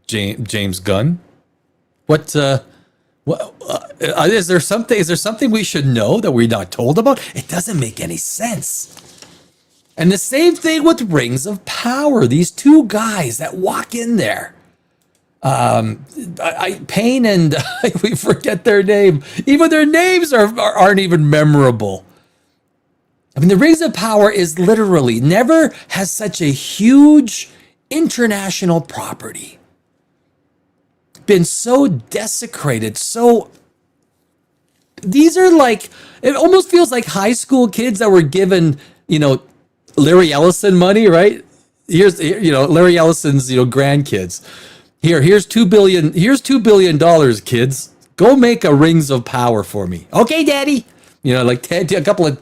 Gunn, what is there something we should know that we're not told about? It doesn't make any sense. And the same thing with Rings of Power. These two guys that walk in there, Payne and we forget their name. Even their names aren't even memorable. I mean, the Rings of Power is literally never has such a huge international property been so desecrated. So these are like, it almost feels like high school kids that were given, Larry Ellison money, right? Here's, Larry Ellison's, grandkids. Here's $2 billion. Here's $2 billion, kids. Go make a Rings of Power for me. Okay, Daddy. Like a couple of,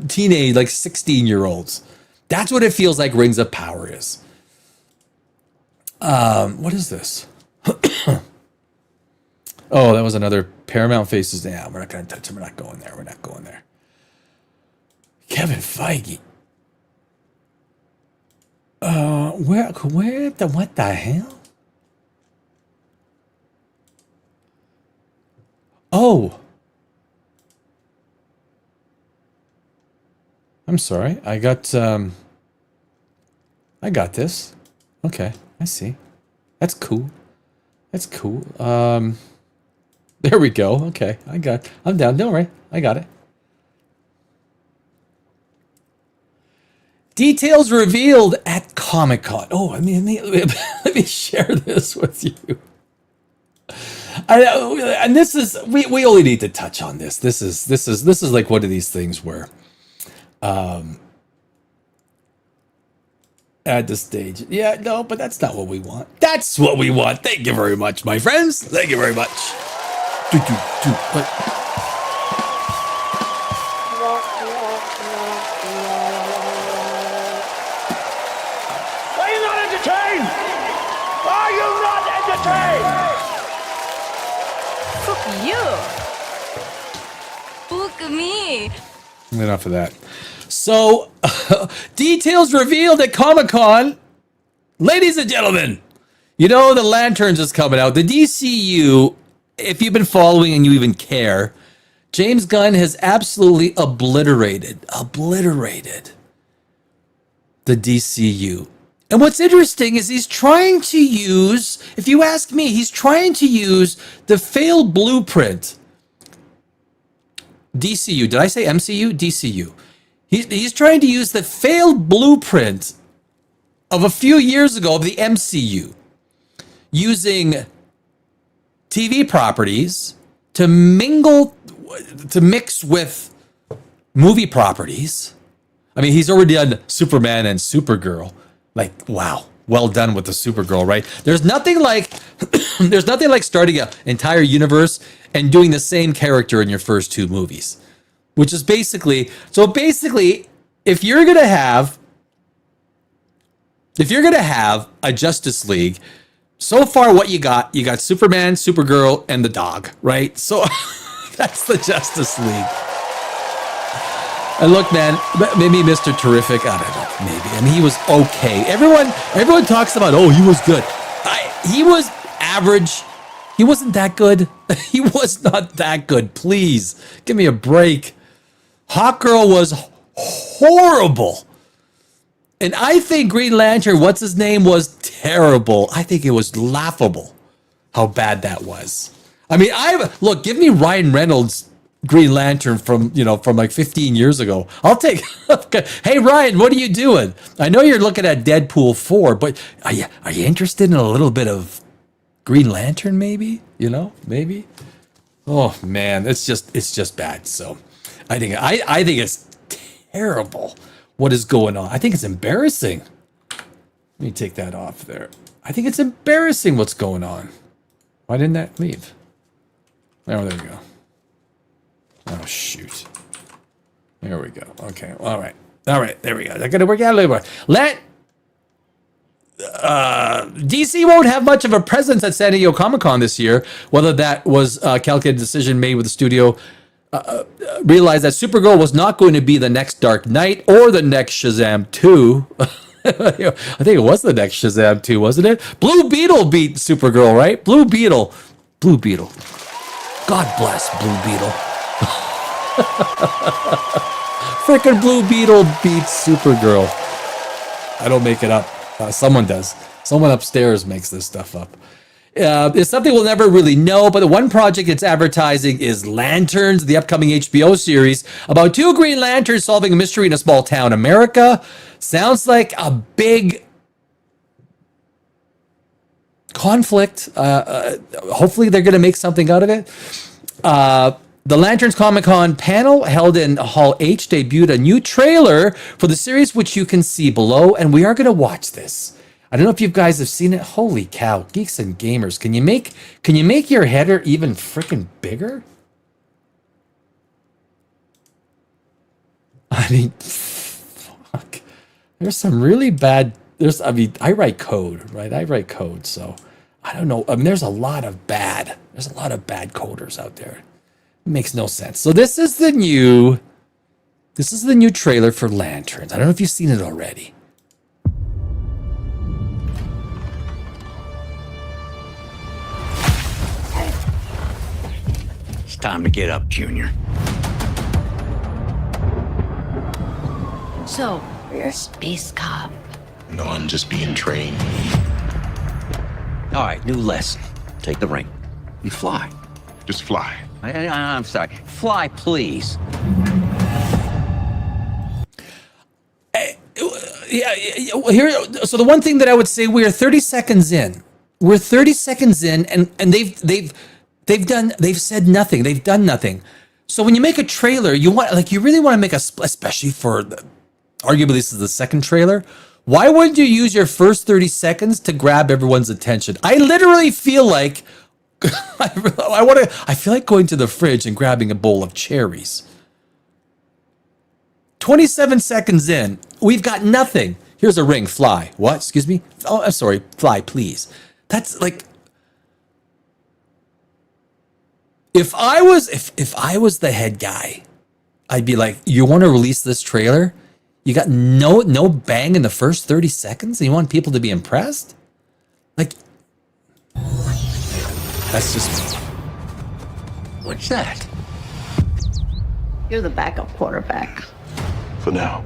teenage, like 16-year-olds. That's what it feels like Rings of Power is. What is this? Oh, that was another Paramount Faces. Yeah, we're not going to touch them. We're not going there. Kevin Feige. what the hell? Oh. I'm sorry. I got this. Okay, I see. That's cool. That's cool. There we go. Okay, I'm down. Don't worry. I got it. Details revealed at Comic-Con. Oh, I mean, let me share this with you. And this is we only need to touch on this. This is like one of these things where, at this stage, yeah, no, but that's not what we want. That's what we want. Thank you very much, my friends. Thank you very much. Me. Enough of that. So, details revealed at Comic-Con. Ladies and gentlemen, you know the Lanterns is coming out. The DCU, if you've been following and you even care, James Gunn has absolutely obliterated the DCU. And what's interesting is he's trying to use, if you ask me, he's trying to use the failed blueprint. DCU. Did I say MCU? DCU. He's trying to use the failed blueprint of a few years ago of the MCU, using TV properties to mix with movie properties. I mean, he's already done Superman and Supergirl. Like, wow, well done with the Supergirl, right? There's nothing like starting an entire universe and doing the same character in your first two movies, which is basically if you're gonna have a Justice League, so far what you got Superman, Supergirl, and the dog, right? So that's the Justice League. And look, man, maybe Mr. Terrific, I don't know, maybe. I mean, he was okay. Everyone talks about, oh, he was good. He was average. He wasn't that good. He was not that good. Please, give me a break. Hawkgirl was horrible. And I think Green Lantern, what's his name, was terrible. I think it was laughable how bad that was. I mean, look, give me Ryan Reynolds' Green Lantern from like 15 years ago. I'll take, okay. Hey, Ryan, what are you doing? I know you're looking at Deadpool 4, but are you interested in a little bit of Green Lantern, maybe? Maybe. Oh man, it's just bad. So I think it's terrible what is going on. I think it's embarrassing. Let me take that off there. I think it's embarrassing what's going on. Why didn't that leave? Oh, there we go. Oh shoot. There we go. Okay. All right. There we go. I gotta work out a little more. DC won't have much of a presence at San Diego Comic-Con this year. Whether that was a calculated decision made with the studio, realized that Supergirl was not going to be the next Dark Knight or the next Shazam 2. I think it was the next Shazam 2, wasn't it? Blue Beetle beat Supergirl, right? Blue Beetle. God bless Blue Beetle. Frickin' Blue Beetle beats Supergirl. I don't make it up. Someone does. Someone upstairs makes this stuff up. It's something we'll never really know, but the one project it's advertising is Lanterns, the upcoming HBO series about two Green Lanterns solving a mystery in a small town, America. Sounds like a big conflict. Hopefully they're going to make something out of it. The Lanterns Comic-Con panel held in Hall H debuted a new trailer for the series, which you can see below, and we are going to watch this. I don't know if you guys have seen it. Holy cow, geeks and gamers. Can you make your header even freaking bigger? I mean, fuck. There's some really bad, I write code, right? I write code, so I don't know. I mean, there's a lot of bad coders out there. It makes no sense. So this is the new trailer for Lanterns. I don't know if you've seen it already. Time to get up, Junior. So, you're a space cop. No, I'm just being trained. All right, new lesson. Take the ring. You fly. Just fly. I'm sorry. Fly, please. Here, so the one thing that I would say, we are 30 seconds in. We're 30 seconds in, and they've said nothing. They've done nothing. So when you make a trailer, you really want to make especially for arguably this is the second trailer. Why wouldn't you use your first 30 seconds to grab everyone's attention? I literally feel like I feel like going to the fridge and grabbing a bowl of cherries. 27 seconds in, we've got nothing. Here's a ring, fly. What? Excuse me? Oh, I'm sorry. Fly, please. That's like, if I was the head guy, I'd be like, you want to release this trailer? You got no bang in the first 30 seconds and you want people to be impressed? Like, that's just, What's that? You're the backup quarterback. For now.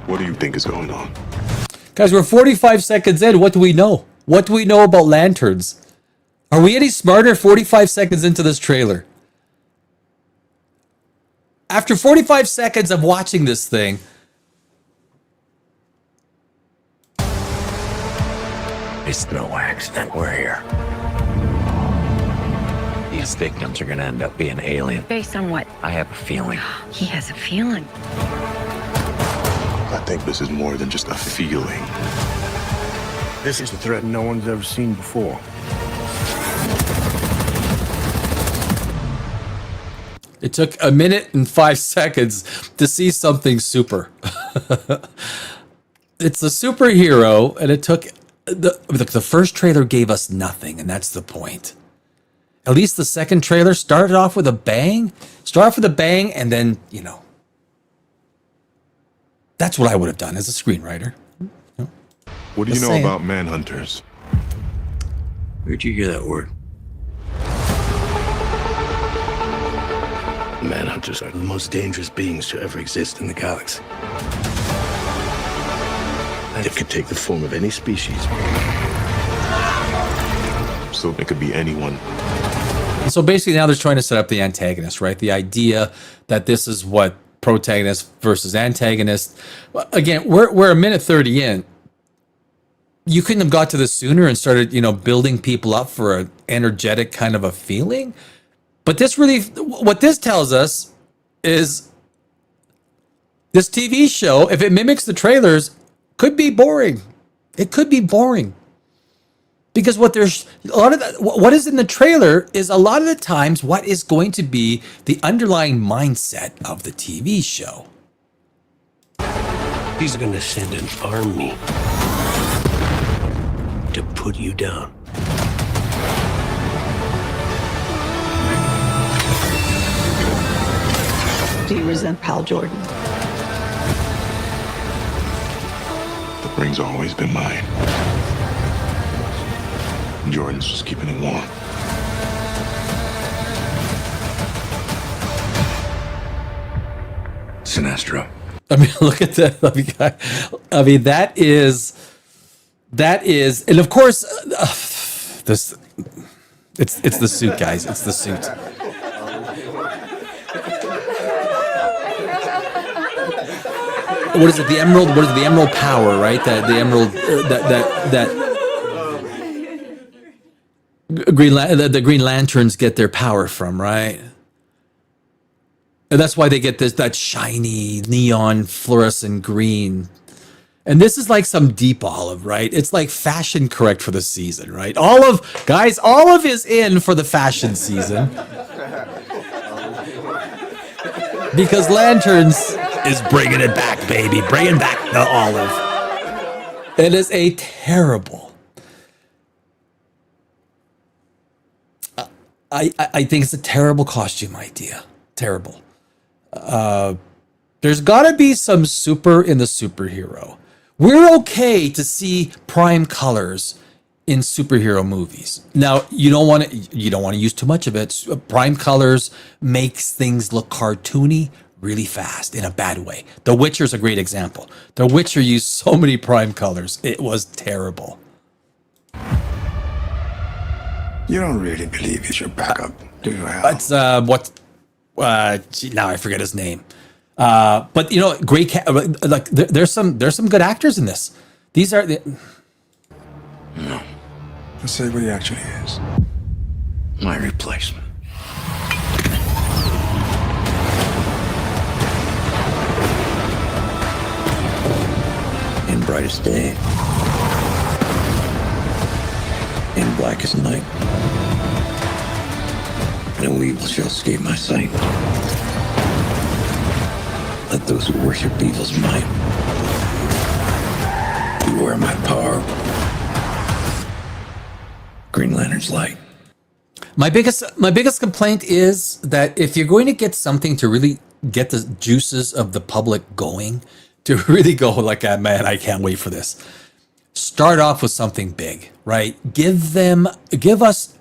What do you think is going on? guys, we're 45 seconds in. What do we know? What do we know about lanterns? Are we any smarter 45 seconds into this trailer? After 45 seconds of watching this thing, It's no accident we're here. These victims are gonna end up being alien. Based on what? I have a feeling. He has a feeling. I think this is more than just a feeling. This is a threat no one's ever seen before. it took 1 minute and 5 seconds to see something super. It's a superhero, and it took the first trailer gave us nothing, and that's the point. At least the second trailer started off with a bang. And then, that's what I would have done as a screenwriter. What do you Just know saying. about manhunters? Where'd you hear that word? Manhunters are the most dangerous beings to ever exist in the galaxy. They could take the form of any species. So it could be anyone. And so basically now they're trying to set up the antagonist, right? The idea that this is what protagonist versus antagonist. Again, we're 1:30 in. You couldn't have got to this sooner and started, building people up for an energetic kind of a feeling. But what this tells us is this TV show, if it mimics the trailers, could be boring. It could be boring. Because what is in the trailer is a lot of the times what is going to be the underlying mindset of the TV show. He's gonna send an army to put you down. Do you resent Pal Jordan? The ring's always been mine. Jordan's just keeping it warm. Sinestro. I mean, look at that. I mean, that is, and of course, it's the suit, guys. It's the suit. What is it? The emerald. What is it? The emerald power, right? That the emerald. The Green Lanterns get their power from, right? And that's why they get that shiny neon fluorescent green. And this is like some deep olive, right? It's like fashion correct for the season, right? Olive is in for the fashion season. Because Lanterns is bringing it back, baby. Bringing back the olive. It is a terrible. I think it's a terrible costume idea. Terrible. There's got to be some super in the superhero. We're okay to see prime colors in superhero movies. Now, you don't want to use too much of it. Prime colors makes things look cartoony really fast in a bad way. The Witcher's a great example. The Witcher used so many prime colors. It was terrible. You don't really believe he's your backup, do you, Hal? It's now I forget his name. But you know, like there's some good actors in this. These are the No. Let's say what he actually is. My replacement. In brightest day. In blackest night. No evil shall escape my sight. Let those who worship evil's might beware my power. Green Lantern's light. My biggest complaint is that if you're going to get something to really get the juices of the public going, to really go like, man, I can't wait for this. Start off with something big, right? Give us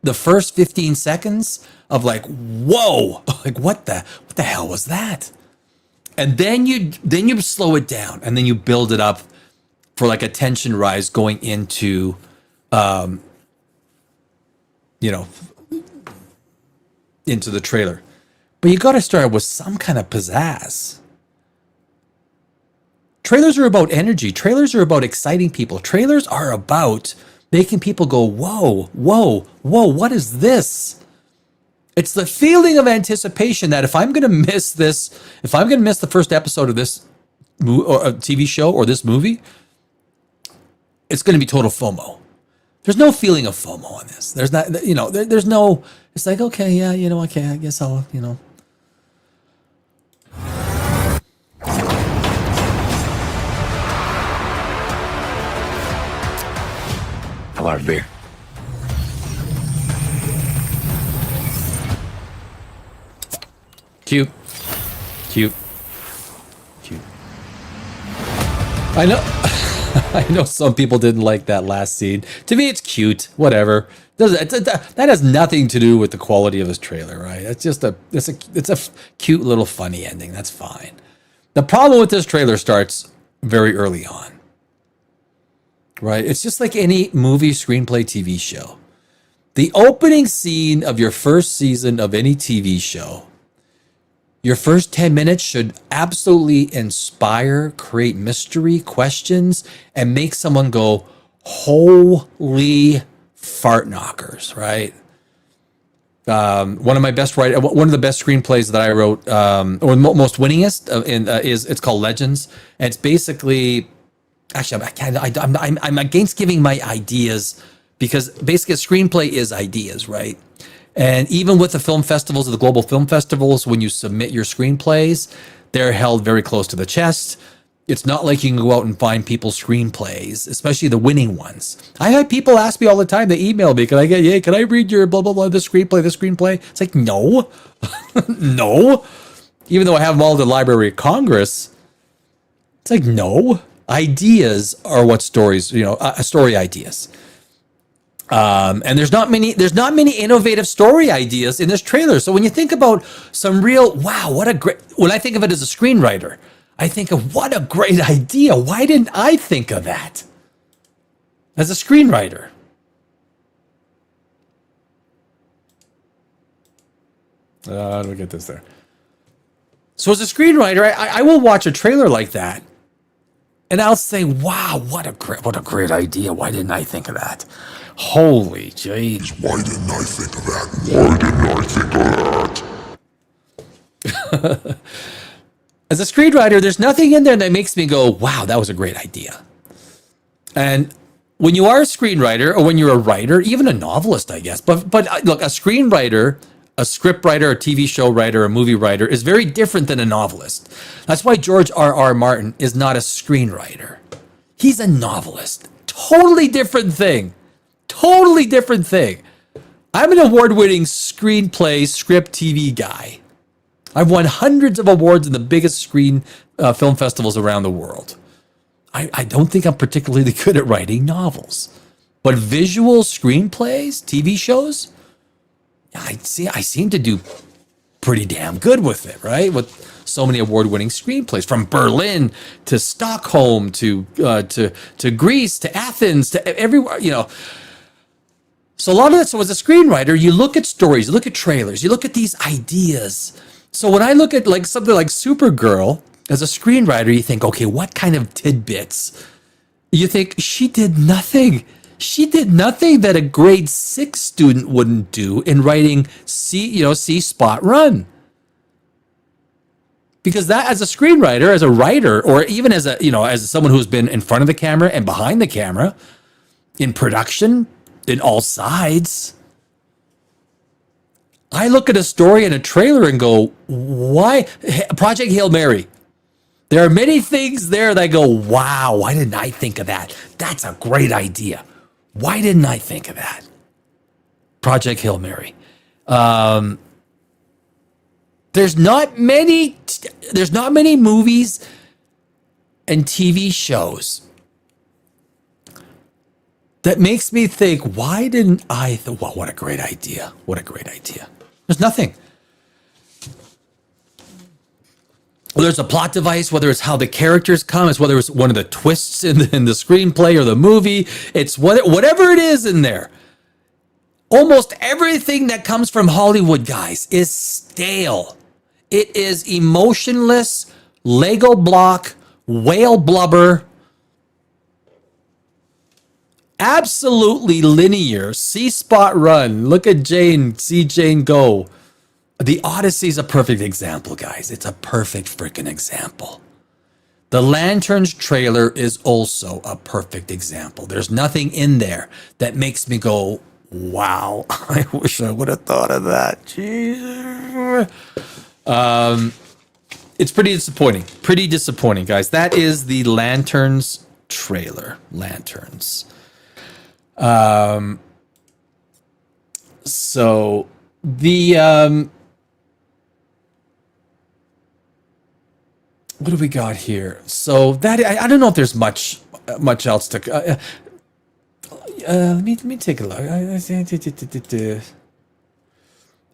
the first 15 seconds of like, whoa, like what the hell was that? And then you slow it down and then you build it up for like a tension rise going into, into the trailer. But you got to start with some kind of pizzazz. Trailers are about energy. Trailers are about exciting people. Trailers are about making people go, whoa, whoa, whoa, what is this? It's the feeling of anticipation that if I'm going to miss this, if I'm going to miss the first episode of this TV show or this movie, it's going to be total FOMO. There's no feeling of FOMO on this. There's not, there's no, it's like, okay, yeah, okay, I guess I'll, A lot of beer. Cute. I know. I know some people didn't like that last scene. To me, it's cute. Whatever. That has nothing to do with the quality of this trailer, right? It's just it's a cute little funny ending. That's fine. The problem with this trailer starts very early on, right? It's just like any movie, screenplay, TV show. The opening scene of your first season of any TV show, your first 10 minutes should absolutely inspire, create mystery, questions, and make someone go, holy fart knockers, right? One of the best screenplays that I wrote, or most winningest, it's called Legends. And it's basically, actually, I'm against giving my ideas because basically a screenplay is ideas, right? And even with the film festivals, the global film festivals, when you submit your screenplays, they're held very close to the chest. It's not like you can go out and find people's screenplays, especially the winning ones. I have people ask me all the time, they email me, can I read your blah, blah, blah, this screenplay? It's like, no, no. Even though I have them all in the Library of Congress, it's like, no. Ideas are what stories, story ideas. And there's not many innovative story ideas in this trailer. So when you think about some real, wow, when I think of it as a screenwriter, I think of what a great idea. Why didn't I think of that as a screenwriter? How do we get this there? So as a screenwriter, I will watch a trailer like that and I'll say, wow, what a great idea. Why didn't I think of that? Holy jeez. Why didn't I think of that? As a screenwriter, there's nothing in there that makes me go, wow, that was a great idea. And when you are a screenwriter, or when you're a writer, even a novelist, I guess, but look, a screenwriter, a script writer, a TV show writer, a movie writer is very different than a novelist. That's why George R.R. Martin is not a screenwriter. He's a novelist. Totally different thing. I'm an award-winning screenplay, script, TV guy. I've won hundreds of awards in the biggest film festivals around the world. I don't think I'm particularly good at writing novels. But visual screenplays, TV shows, I seem to do pretty damn good with it, right? With so many award-winning screenplays, from Berlin to Stockholm to Greece to Athens to everywhere, you know. So a lot of that. So as a screenwriter, you look at stories, you look at trailers, you look at these ideas. So when I look at like something like Supergirl, as a screenwriter, you think, okay, what kind of tidbits? You think she did nothing. She did nothing that a grade 6 student wouldn't do in writing see spot run. Because that, as a screenwriter, as a writer, or even as as someone who's been in front of the camera and behind the camera, in production, in all sides, I look at a story and a trailer and go, why? Project Hail Mary. There are many things there that I go, wow, why didn't I think of that? That's a great idea. Why didn't I think of that? Project Hail Mary. There's not many movies and TV shows that makes me think, why didn't I? Well, what a great idea. What a great idea. There's nothing. Whether it's a plot device, whether it's how the characters come, it's whether it's one of the twists in the screenplay or the movie, it's whatever it is in there. Almost everything that comes from Hollywood, guys, is stale. It is emotionless, Lego block, whale blubber, absolutely linear, see spot run. Look at Jane, see Jane go. The Odyssey is a perfect example, guys. It's a perfect freaking example. The Lanterns trailer is also a perfect example. There's nothing in there that makes me go, wow, I wish I would have thought of that. Jesus. It's pretty disappointing. Pretty disappointing, guys. That is the Lanterns trailer. Lanterns. So the what do we got here? So that I don't know if there's much else to. Let me take a look.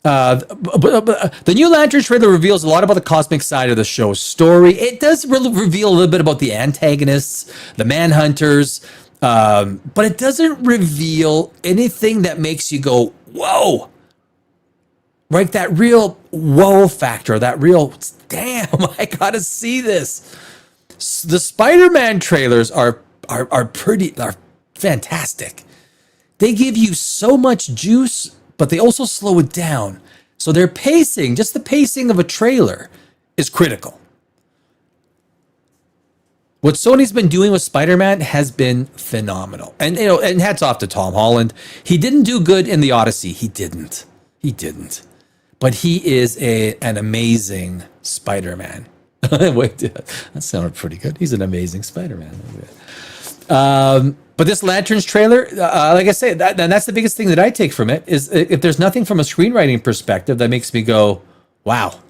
The new Lantern trailer reveals a lot about the cosmic side of the show's story. It does reveal a little bit about the antagonists, the Manhunters, but it doesn't reveal anything that makes you go, whoa. Right, that real whoa factor, that real, damn, I gotta see this. The Spider-Man trailers are fantastic. They give you so much juice, but they also slow it down. So their pacing, just the pacing of a trailer, is critical. What Sony's been doing with Spider-Man has been phenomenal. And and hats off to Tom Holland. He didn't do good in the Odyssey. He didn't. But he is an amazing Spider-Man. Wait, that sounded pretty good. He's an amazing Spider-Man. But this Lanterns trailer, like I say, that's the biggest thing that I take from it, is if there's nothing from a screenwriting perspective that makes me go, wow.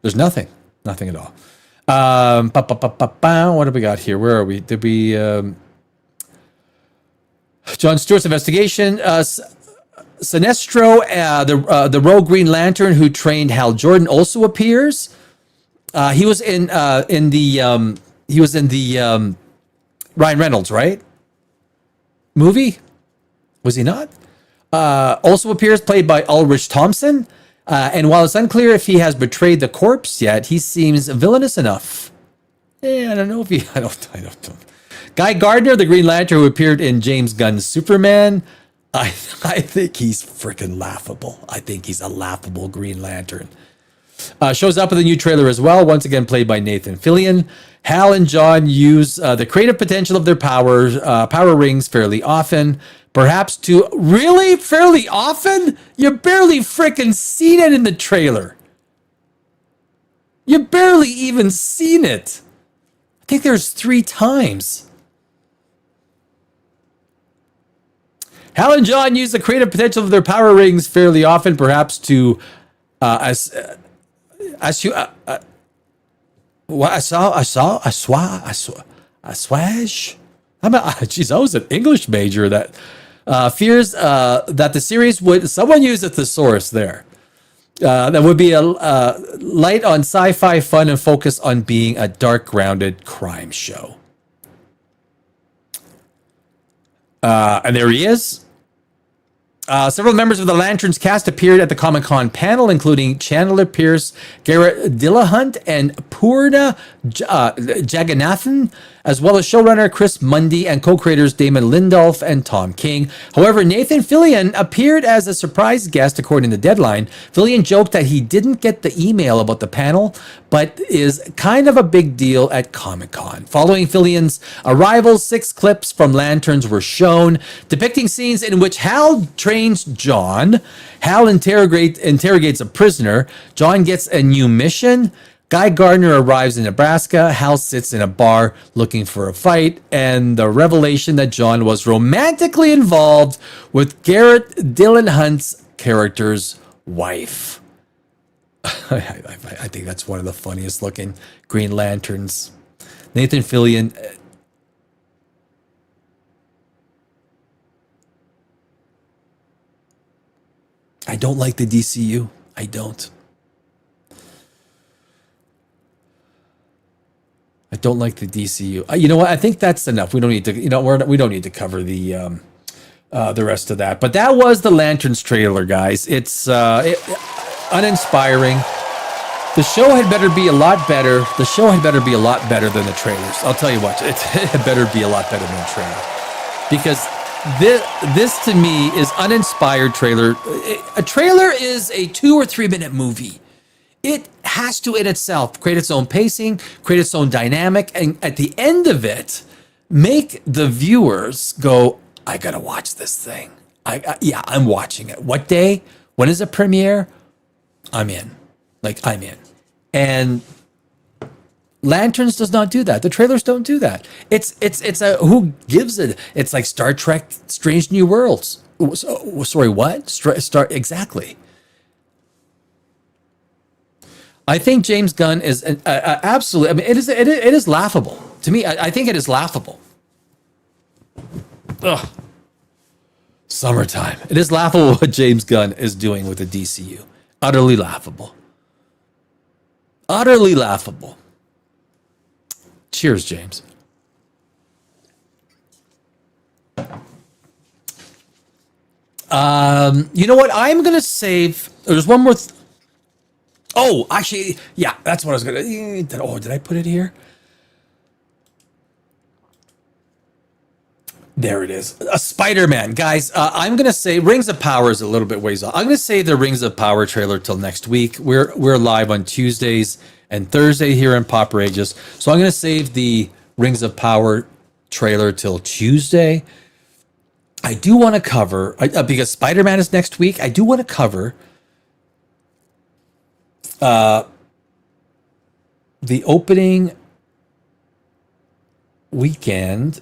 There's nothing at all. What do we got here? Where are we? Did we... Jon Stewart's investigation... Sinestro, the Rogue Green Lantern who trained Hal Jordan, also appears. He was in the Ryan Reynolds, right? Movie? Was he not? Also appears, played by Ulrich Thompson. And while it's unclear if he has betrayed the corpse yet, he seems villainous enough. I don't know if he. I don't know. Guy Gardner, the Green Lantern who appeared in James Gunn's Superman. I think he's freaking laughable. I think he's a laughable Green Lantern. Shows up in the new trailer as well, once again played by Nathan Fillion. Hal and John use the creative potential of their power rings fairly often. Perhaps to really fairly often? You barely freaking seen it in the trailer. You barely even seen it. I think there's 3 times. Hal and John use the creative potential of their power rings fairly often, perhaps to What I saw, a swash. How about, geez, I was an English major that fears that the series would, someone used a thesaurus there. That would be a light on sci-fi fun and focus on being a dark grounded crime show. And there he is. Several members of the Lanterns cast appeared at the Comic-Con panel, including Chandler Pierce, Garrett Dillahunt, and Purna Jagannathan, as well as showrunner Chris Mundy and co-creators Damon Lindelof and Tom King. However, Nathan Fillion appeared as a surprise guest, according to Deadline. Fillion joked that he didn't get the email about the panel, but is kind of a big deal at Comic-Con. Following Fillion's arrival, 6 clips from Lanterns were shown, depicting scenes in which Hal trains John. Hal interrogates a prisoner. John gets a new mission. Guy Gardner arrives in Nebraska. Hal sits in a bar looking for a fight, and the revelation that John was romantically involved with Garrett Dillahunt's character's wife. I think that's one of the funniest looking Green Lanterns. Nathan Fillion. I don't like the DCU. I don't. I don't like the DCU. You know what? I think that's enough. We don't need to. We don't need to cover the rest of that. But that was the Lanterns trailer, guys. It's uninspiring. The show had better be a lot better. The show had better be a lot better than the trailers. I'll tell you what. It had better be a lot better than the trailer, because this to me is uninspired trailer. A trailer is a 2 or 3 minute movie. It has to, in itself, create its own pacing, create its own dynamic, and at the end of it, make the viewers go, I gotta watch this thing. I'm watching it. What day? When is it premiere? I'm in. I'm in. And Lanterns does not do that. The trailers don't do that. It's a, who gives it? It's like Star Trek Strange New Worlds. Sorry, what? Exactly. I think James Gunn is absolutely. I mean, it is laughable to me. I think it is laughable. Ugh. Summertime. It is laughable what James Gunn is doing with the DCU. Utterly laughable. Utterly laughable. Cheers, James. You know what? I'm gonna save. There's one more. Oh, actually, yeah, that's what I was gonna. Oh, did I put it here? There it is. A Spider-Man, guys. I'm gonna say Rings of Power is a little bit ways off. I'm gonna save the Rings of Power trailer till next week. We're live on Tuesdays and Thursday here in Poprageous, so I'm gonna save the Rings of Power trailer till Tuesday. I do want to cover because Spider-Man is next week. I do want to cover the opening weekend.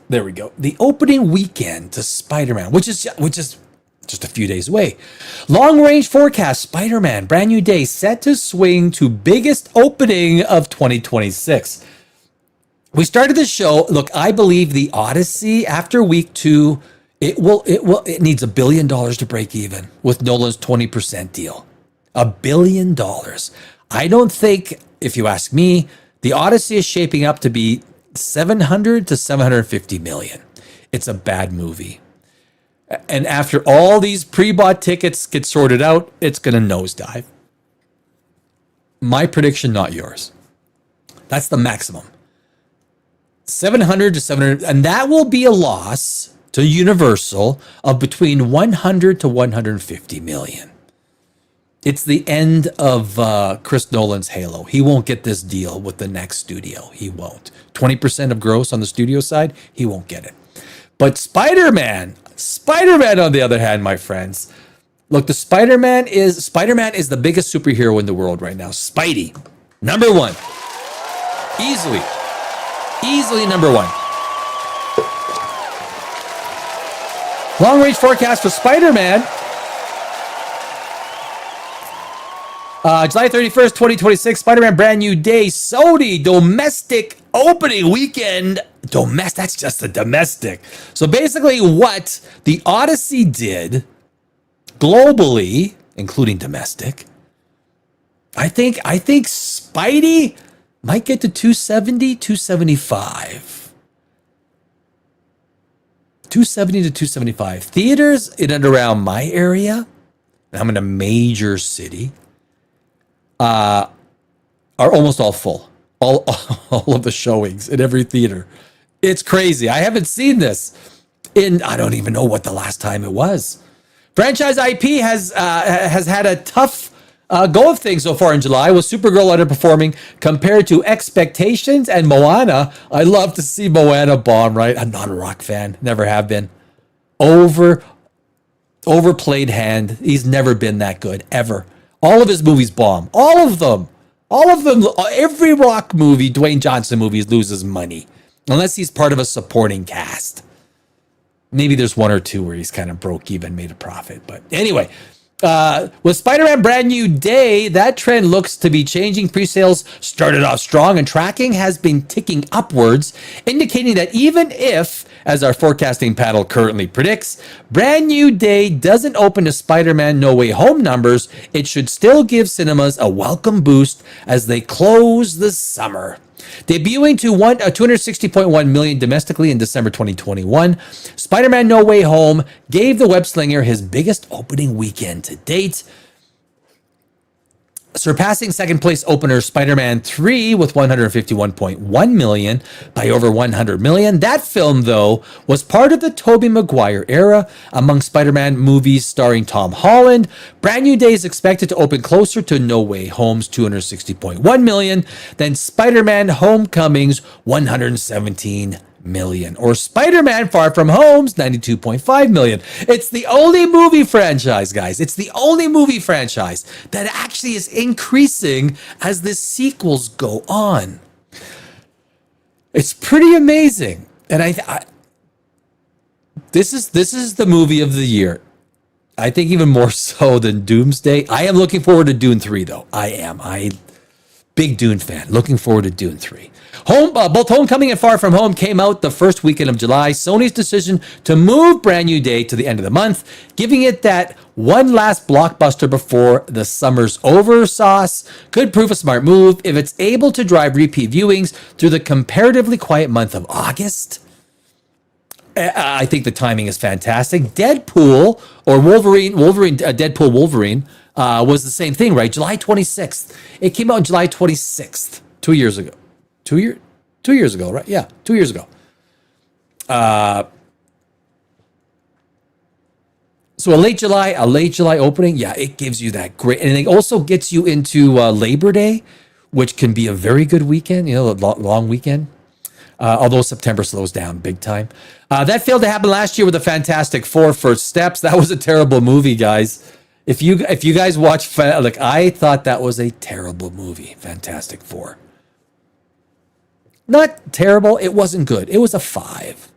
There we go. The opening weekend to Spider-Man, which is just a few days away. Long range forecast: Spider-Man, brand new day, set to swing to biggest opening of 2026. We started the show. Look, I believe the Odyssey after week 2, it needs $1 billion to break even with Nolan's 20% deal. $1 billion. I don't think, if you ask me, the Odyssey is shaping up to be 700 to 750 million. It's a bad movie. And after all these pre-bought tickets get sorted out, it's going to nosedive. My prediction, not yours. That's the maximum. 700 to 700, and that will be a loss to Universal of between 100 to 150 million. It's the end of Chris Nolan's Halo. He won't get this deal with the next studio. He won't. 20% of gross on the studio side, he won't get it. But Spider-Man on the other hand, my friends, look, Spider-Man is the biggest superhero in the world right now. Spidey, number 1. Easily number 1. Long range forecast for Spider-Man. July 31st, 2026, Spider-Man Brand New Day, Sony domestic opening weekend. That's just the domestic. So basically what the Odyssey did globally, including domestic, I think Spidey might get to 270, 275. 270 to 275. Theaters in and around my area, and I'm in a major city, are almost all full. All of the showings in every theater. It's crazy. I haven't seen this I don't even know what the last time it was. Franchise IP has had a tough go of things so far in July, with Supergirl underperforming compared to expectations, and Moana. I love to see Moana bomb, right? I'm not a rock fan, never have been. Overplayed hand. He's never been that good, ever. All of his movies bomb. All of them. Every rock movie, Dwayne Johnson movies, loses money. Unless he's part of a supporting cast. Maybe there's one or two where he's kind of broke even, made a profit. But anyway, with Spider-Man Brand New Day, that trend looks to be changing. Pre-sales started off strong and tracking has been ticking upwards, indicating that even if, as our forecasting panel currently predicts, Brand New Day doesn't open to Spider-Man No Way Home numbers, it should still give cinemas a welcome boost as they close the summer. Debuting to 260.1 million domestically in December 2021, Spider-Man No Way Home gave the web-slinger his biggest opening weekend to date, surpassing second place opener Spider-Man 3 with 151.1 million by over 100 million. That film, though, was part of the Tobey Maguire era among Spider-Man movies starring Tom Holland. Brand New Day is expected to open closer to No Way Home's 260.1 million than Spider-Man Homecoming's 117 million, or Spider-Man Far From Home's 92.5 million. It's the only movie franchise, guys. It's the only movie franchise that actually is increasing as the sequels go on. It's pretty amazing. And this is the movie of the year. I think even more so than Doomsday. I am looking forward to Dune 3, though. Big Dune fan. Looking forward to Dune 3. Both Homecoming and Far From Home came out the first weekend of July. Sony's decision to move Brand New Day to the end of the month, giving it that one last blockbuster before the summer's over sauce, could prove a smart move if it's able to drive repeat viewings through the comparatively quiet month of August. I think the timing is fantastic. Deadpool or Deadpool Wolverine was the same thing, right? July 26th. It came out on July 26th, 2 years ago. 2 years ago, right? Yeah, 2 years ago. So a late July opening, yeah, it gives you that great, and it also gets you into Labor Day, which can be a very good weekend, a long weekend. Although September slows down big time. That failed to happen last year with the Fantastic Four First Steps. That was a terrible movie, guys. If you guys watch, I thought that was a terrible movie, Fantastic Four. Not terrible. It wasn't good. It was a 5.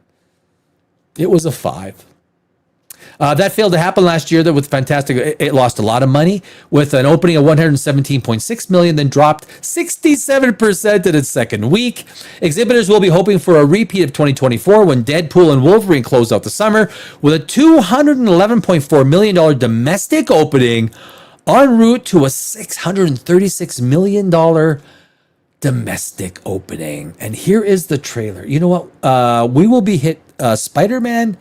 That failed to happen last year. That with Fantastic, it lost a lot of money with an opening of 117.6 million, then dropped 67% in its second week. Exhibitors will be hoping for a repeat of 2024 when Deadpool and Wolverine closed out the summer with a $211.4 million domestic opening, en route to a $636 million domestic opening. And here is the trailer. You know what? We will be hit Spider-Man.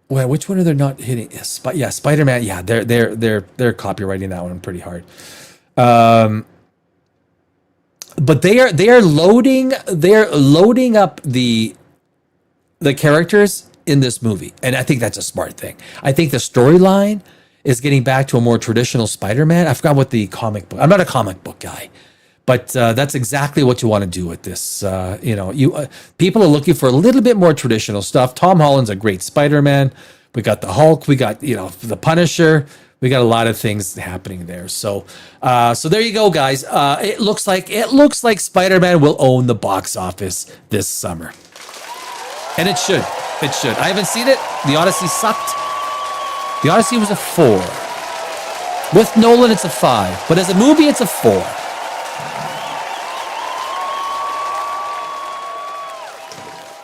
Well, which one are they not hitting? Yeah, Spider-Man. Yeah, they're copywriting that one pretty hard. But they are loading up the characters in this movie, and I think that's a smart thing. I think the storyline is getting back to a more traditional Spider-Man. I forgot what the comic book. I'm not a comic book guy, but that's exactly what you want to do with this. People are looking for a little bit more traditional stuff. Tom Holland's a great Spider-Man. We got the Hulk. We got the Punisher. We got a lot of things happening there. So there you go, guys. It looks like Spider-Man will own the box office this summer, and it should. I haven't seen it. The Odyssey sucked. The Odyssey was a 4. With Nolan, it's a 5. But as a movie, it's a 4.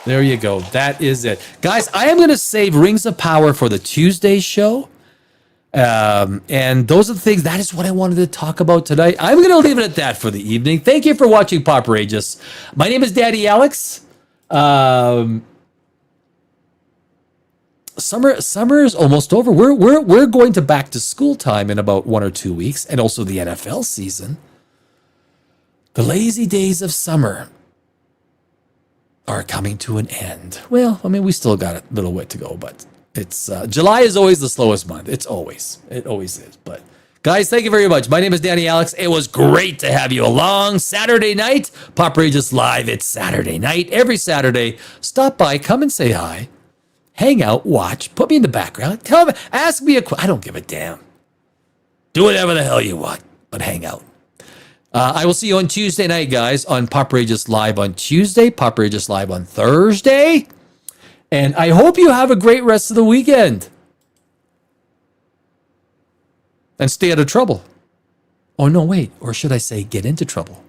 There you go. That is it. Guys, I am going to save Rings of Power for the Tuesday show. And those are the things, that is what I wanted to talk about tonight. I'm going to leave it at that for the evening. Thank you for watching Poprageous. My name is Daddy Alex. Summer is almost over. We're going to back to school time in about 1 or 2 weeks, and also the NFL season. The lazy days of summer are coming to an end. Well, I mean, we still got a little way to go, but it's July is always the slowest month. It always is. But guys, thank you very much. My name is Danny Alex. It was great to have you along. Saturday night, Poprageous Live. It's Saturday night. Every Saturday, stop by, come and say hi, hang out, watch, put me in the background, tell me, ask me a question. I don't give a damn. Do whatever the hell you want, but hang out. I will see you on Tuesday night, guys, on Poprageous Live on Tuesday, Poprageous Live on Thursday. And I hope you have a great rest of the weekend. And stay out of trouble. Oh, no, wait. Or should I say get into trouble?